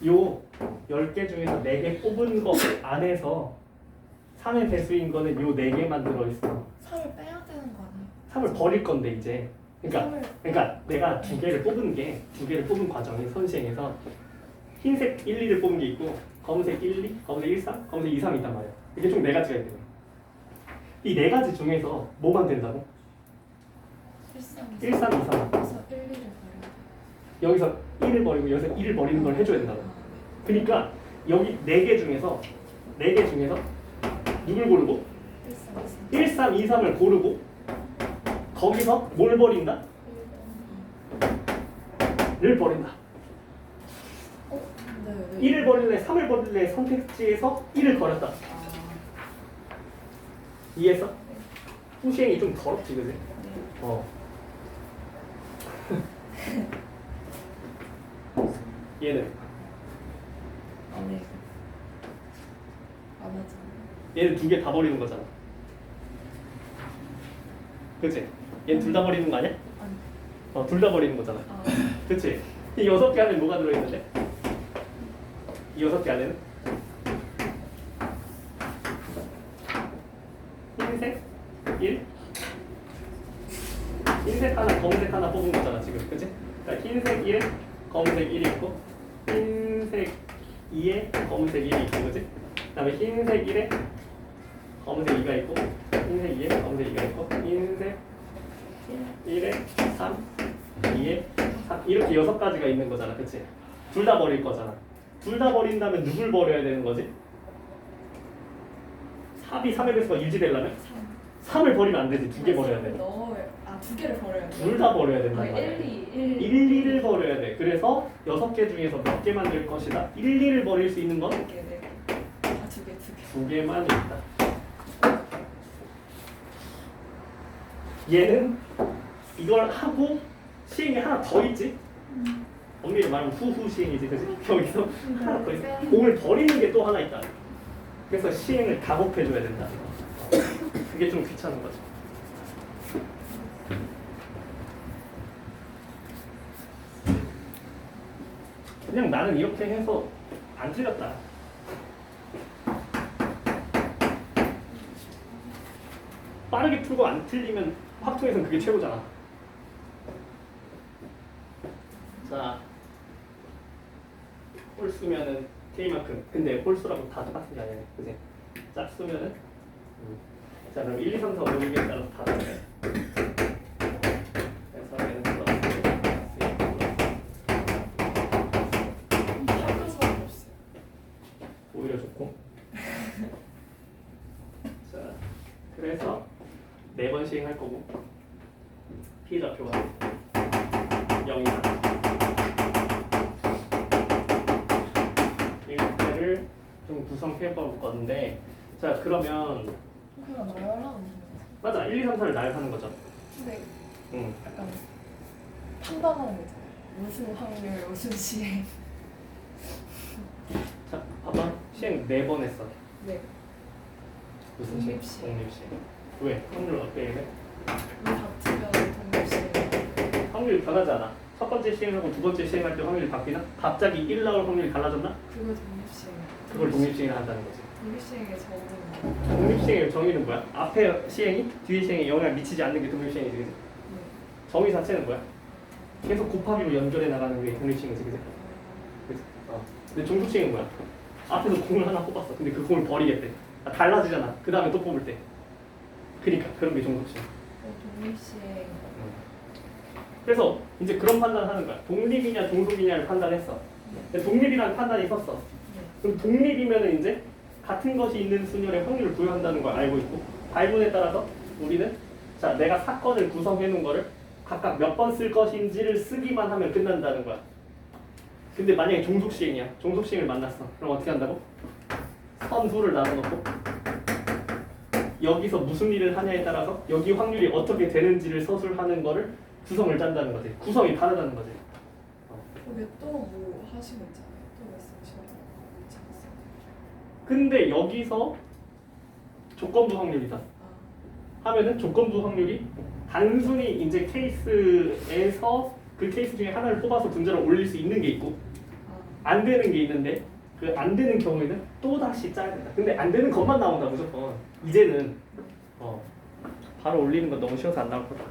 요 10개 중에서 4개 뽑은 거 안에서 3의 배수인 거는 요 4개만 들어있어. 3을 빼야 되는 거 아니에요? 3을 버릴 건데 이제. 그러니까 내가 2개를 뽑은 과정이 선시행에서 흰색 1, 2를 뽑은 게 있고 검은색 1, 2, 검은색 1, 3, 검은색 2, 3이 있단 말이야. 이게 총 4가지가 있는 거야. 이 4가지 중에서 뭐만 된다고? 1, 3, 1, 3, 2, 3. 그래서 1, 2를 버려야 돼. 여기서 1을 버리고 여기서 1을 버리는 걸 해줘야 된다고. 그러니까 여기 4개 중에서 누굴 고르고? 1, 3, 2, 3. 1, 3, 2, 3을 고르고 거기서 뭘 버린다? 1을 버린다. 네. 1을 버릴래, 3을 버릴래 선택지에서 1을 버렸다. 이해했어? 후시행이 좀 더럽지, 그지? 얘는 안 해. 안 하잖아. 얘는 2개 다 버리는 거잖아. 그치? 얘는 둘 다 버리는 거 아니야? 아니. 둘 다 버리는 거잖아. 아. 그치? 이 6개 안에 뭐가 들어있는데? 이 6개 안에는? 흰색 1, 검은색 하나 뽑은 거잖아 지금, 그치? 그러니까 흰색 1에 검은색 1이 있고 흰색 2에 검은색 1이 있고, 그치? 그 다음에 흰색 1에 검은색 2가 있고 흰색 2에 검은색 2가 있고 흰색 1에 3, 2에 3 이렇게 6가지가 있는 거잖아, 그치? 둘 다 버릴 거잖아. 둘 다 버린다면 누굴 버려야 되는 거지? 4이 3의 배수가 유지되려면 3을 버리면 안 되지. 2개 버려야 돼. 두 개를 버려야 돼. 둘 다 버려야 된단 아, 말이야. 1, 1, 2를 버려야 돼. 그래서 6개 중에서 몇 개 만들 것이다? 1, 2를 버릴 수 있는 건 두 개, 네. 아, 두 개. 2개만 있다. 얘는 이걸 하고 시행이 하나 더 있지? 엄밀히 말하면 후후 시행이지, 그지? 여기서 하나 더 있어. 공을 버리는 게 또 하나 있다. 그래서 시행을 가급해줘야 된다. 그게 좀 귀찮은 거죠. 그냥 나는 이렇게 해서 안 틀렸다. 빠르게 풀고 안 틀리면 확통에서는 그게 최고잖아. 자, 홀수면은 K만큼. 근데 홀수라고 다 똑같은 게 아니네, 그지? 짝수면은 자, 그럼 1, 2, 3, 4, 5, 6에 따라서 다 다르네. 그래서 얘는 플러스 학교 사람 없어요. 오히려 좋고. 자, 그래서 4번 시행할 거고 P좌표가 0이다. 이거를 좀 구성해 볼 건데, 자 그러면 그냥 나열하면 맞아, 1, 2, 3, 4를 나열하는 거죠. 근데 응. 약간 판단하는 거 있잖아요. 무슨 확률, 무슨 시행. 자, 봐봐. 시행 4번 했어. 네. 무슨 시행? 독립시행. 독립시행. 왜? 확률 어떻게 해? 이 같으면 독립시행. 확률이 변하지 않아. 첫 번째 시행하고 두 번째 시행할 때 확률이 바뀌나? 갑자기 1 나올 확률이 달라졌나? 그걸 독립시행. 그걸 독립시행을 한다는 거지. 독립시행의 적은 독립시행의 정의는 뭐야? 앞에 시행이 뒤에 시행에 영향을 미치지 않는 게 독립시행이지, 그지? 네. 정의 자체는 뭐야? 계속 곱하기로 연결해 나가는 게 독립시행이지, 그지? 그지? 근데 종속시행은 뭐야? 앞에서 공을 하나 뽑았어. 근데 그 공을 버리겠대. 달라지잖아. 그 다음에 또 뽑을 때. 그러니까 그런 게 종속시행. 독립시행. 그래서 이제 그런 판단을 하는 거야. 독립이냐 종속이냐를 판단했어. 근데 독립이라는 판단이 섰어. 네. 그럼 독립이면은 이제 같은 것이 있는 순열에 확률을 부여한다는 걸 알고 있고, 발문에 따라서 우리는 자 내가 사건을 구성해 놓은 거를 각각 몇 번 쓸 것인지를 쓰기만 하면 끝난다는 거야. 근데 만약에 종속시행이야. 종속시행을 만났어. 그럼 어떻게 한다고? 선수를 나눠놓고 여기서 무슨 일을 하냐에 따라서 여기 확률이 어떻게 되는지를 서술하는 거를 구성을 짠다는 거지. 구성이 다르다는 거지. 거기에 또 뭐 하신 거 있잖아요. 또 말씀하신 거 있지 않았어요? 근데 여기서 조건부 확률이다 하면은 조건부 확률이 단순히 이제 케이스에서 그 케이스 중에 하나를 뽑아서 분자를 올릴 수 있는 게 있고 안 되는 게 있는데 그 안 되는 경우에는 또 다시 짜야 된다. 근데 안 되는 것만 나온다 무조건. 이제는 바로 올리는 건 너무 쉬워서 안 나올 거다.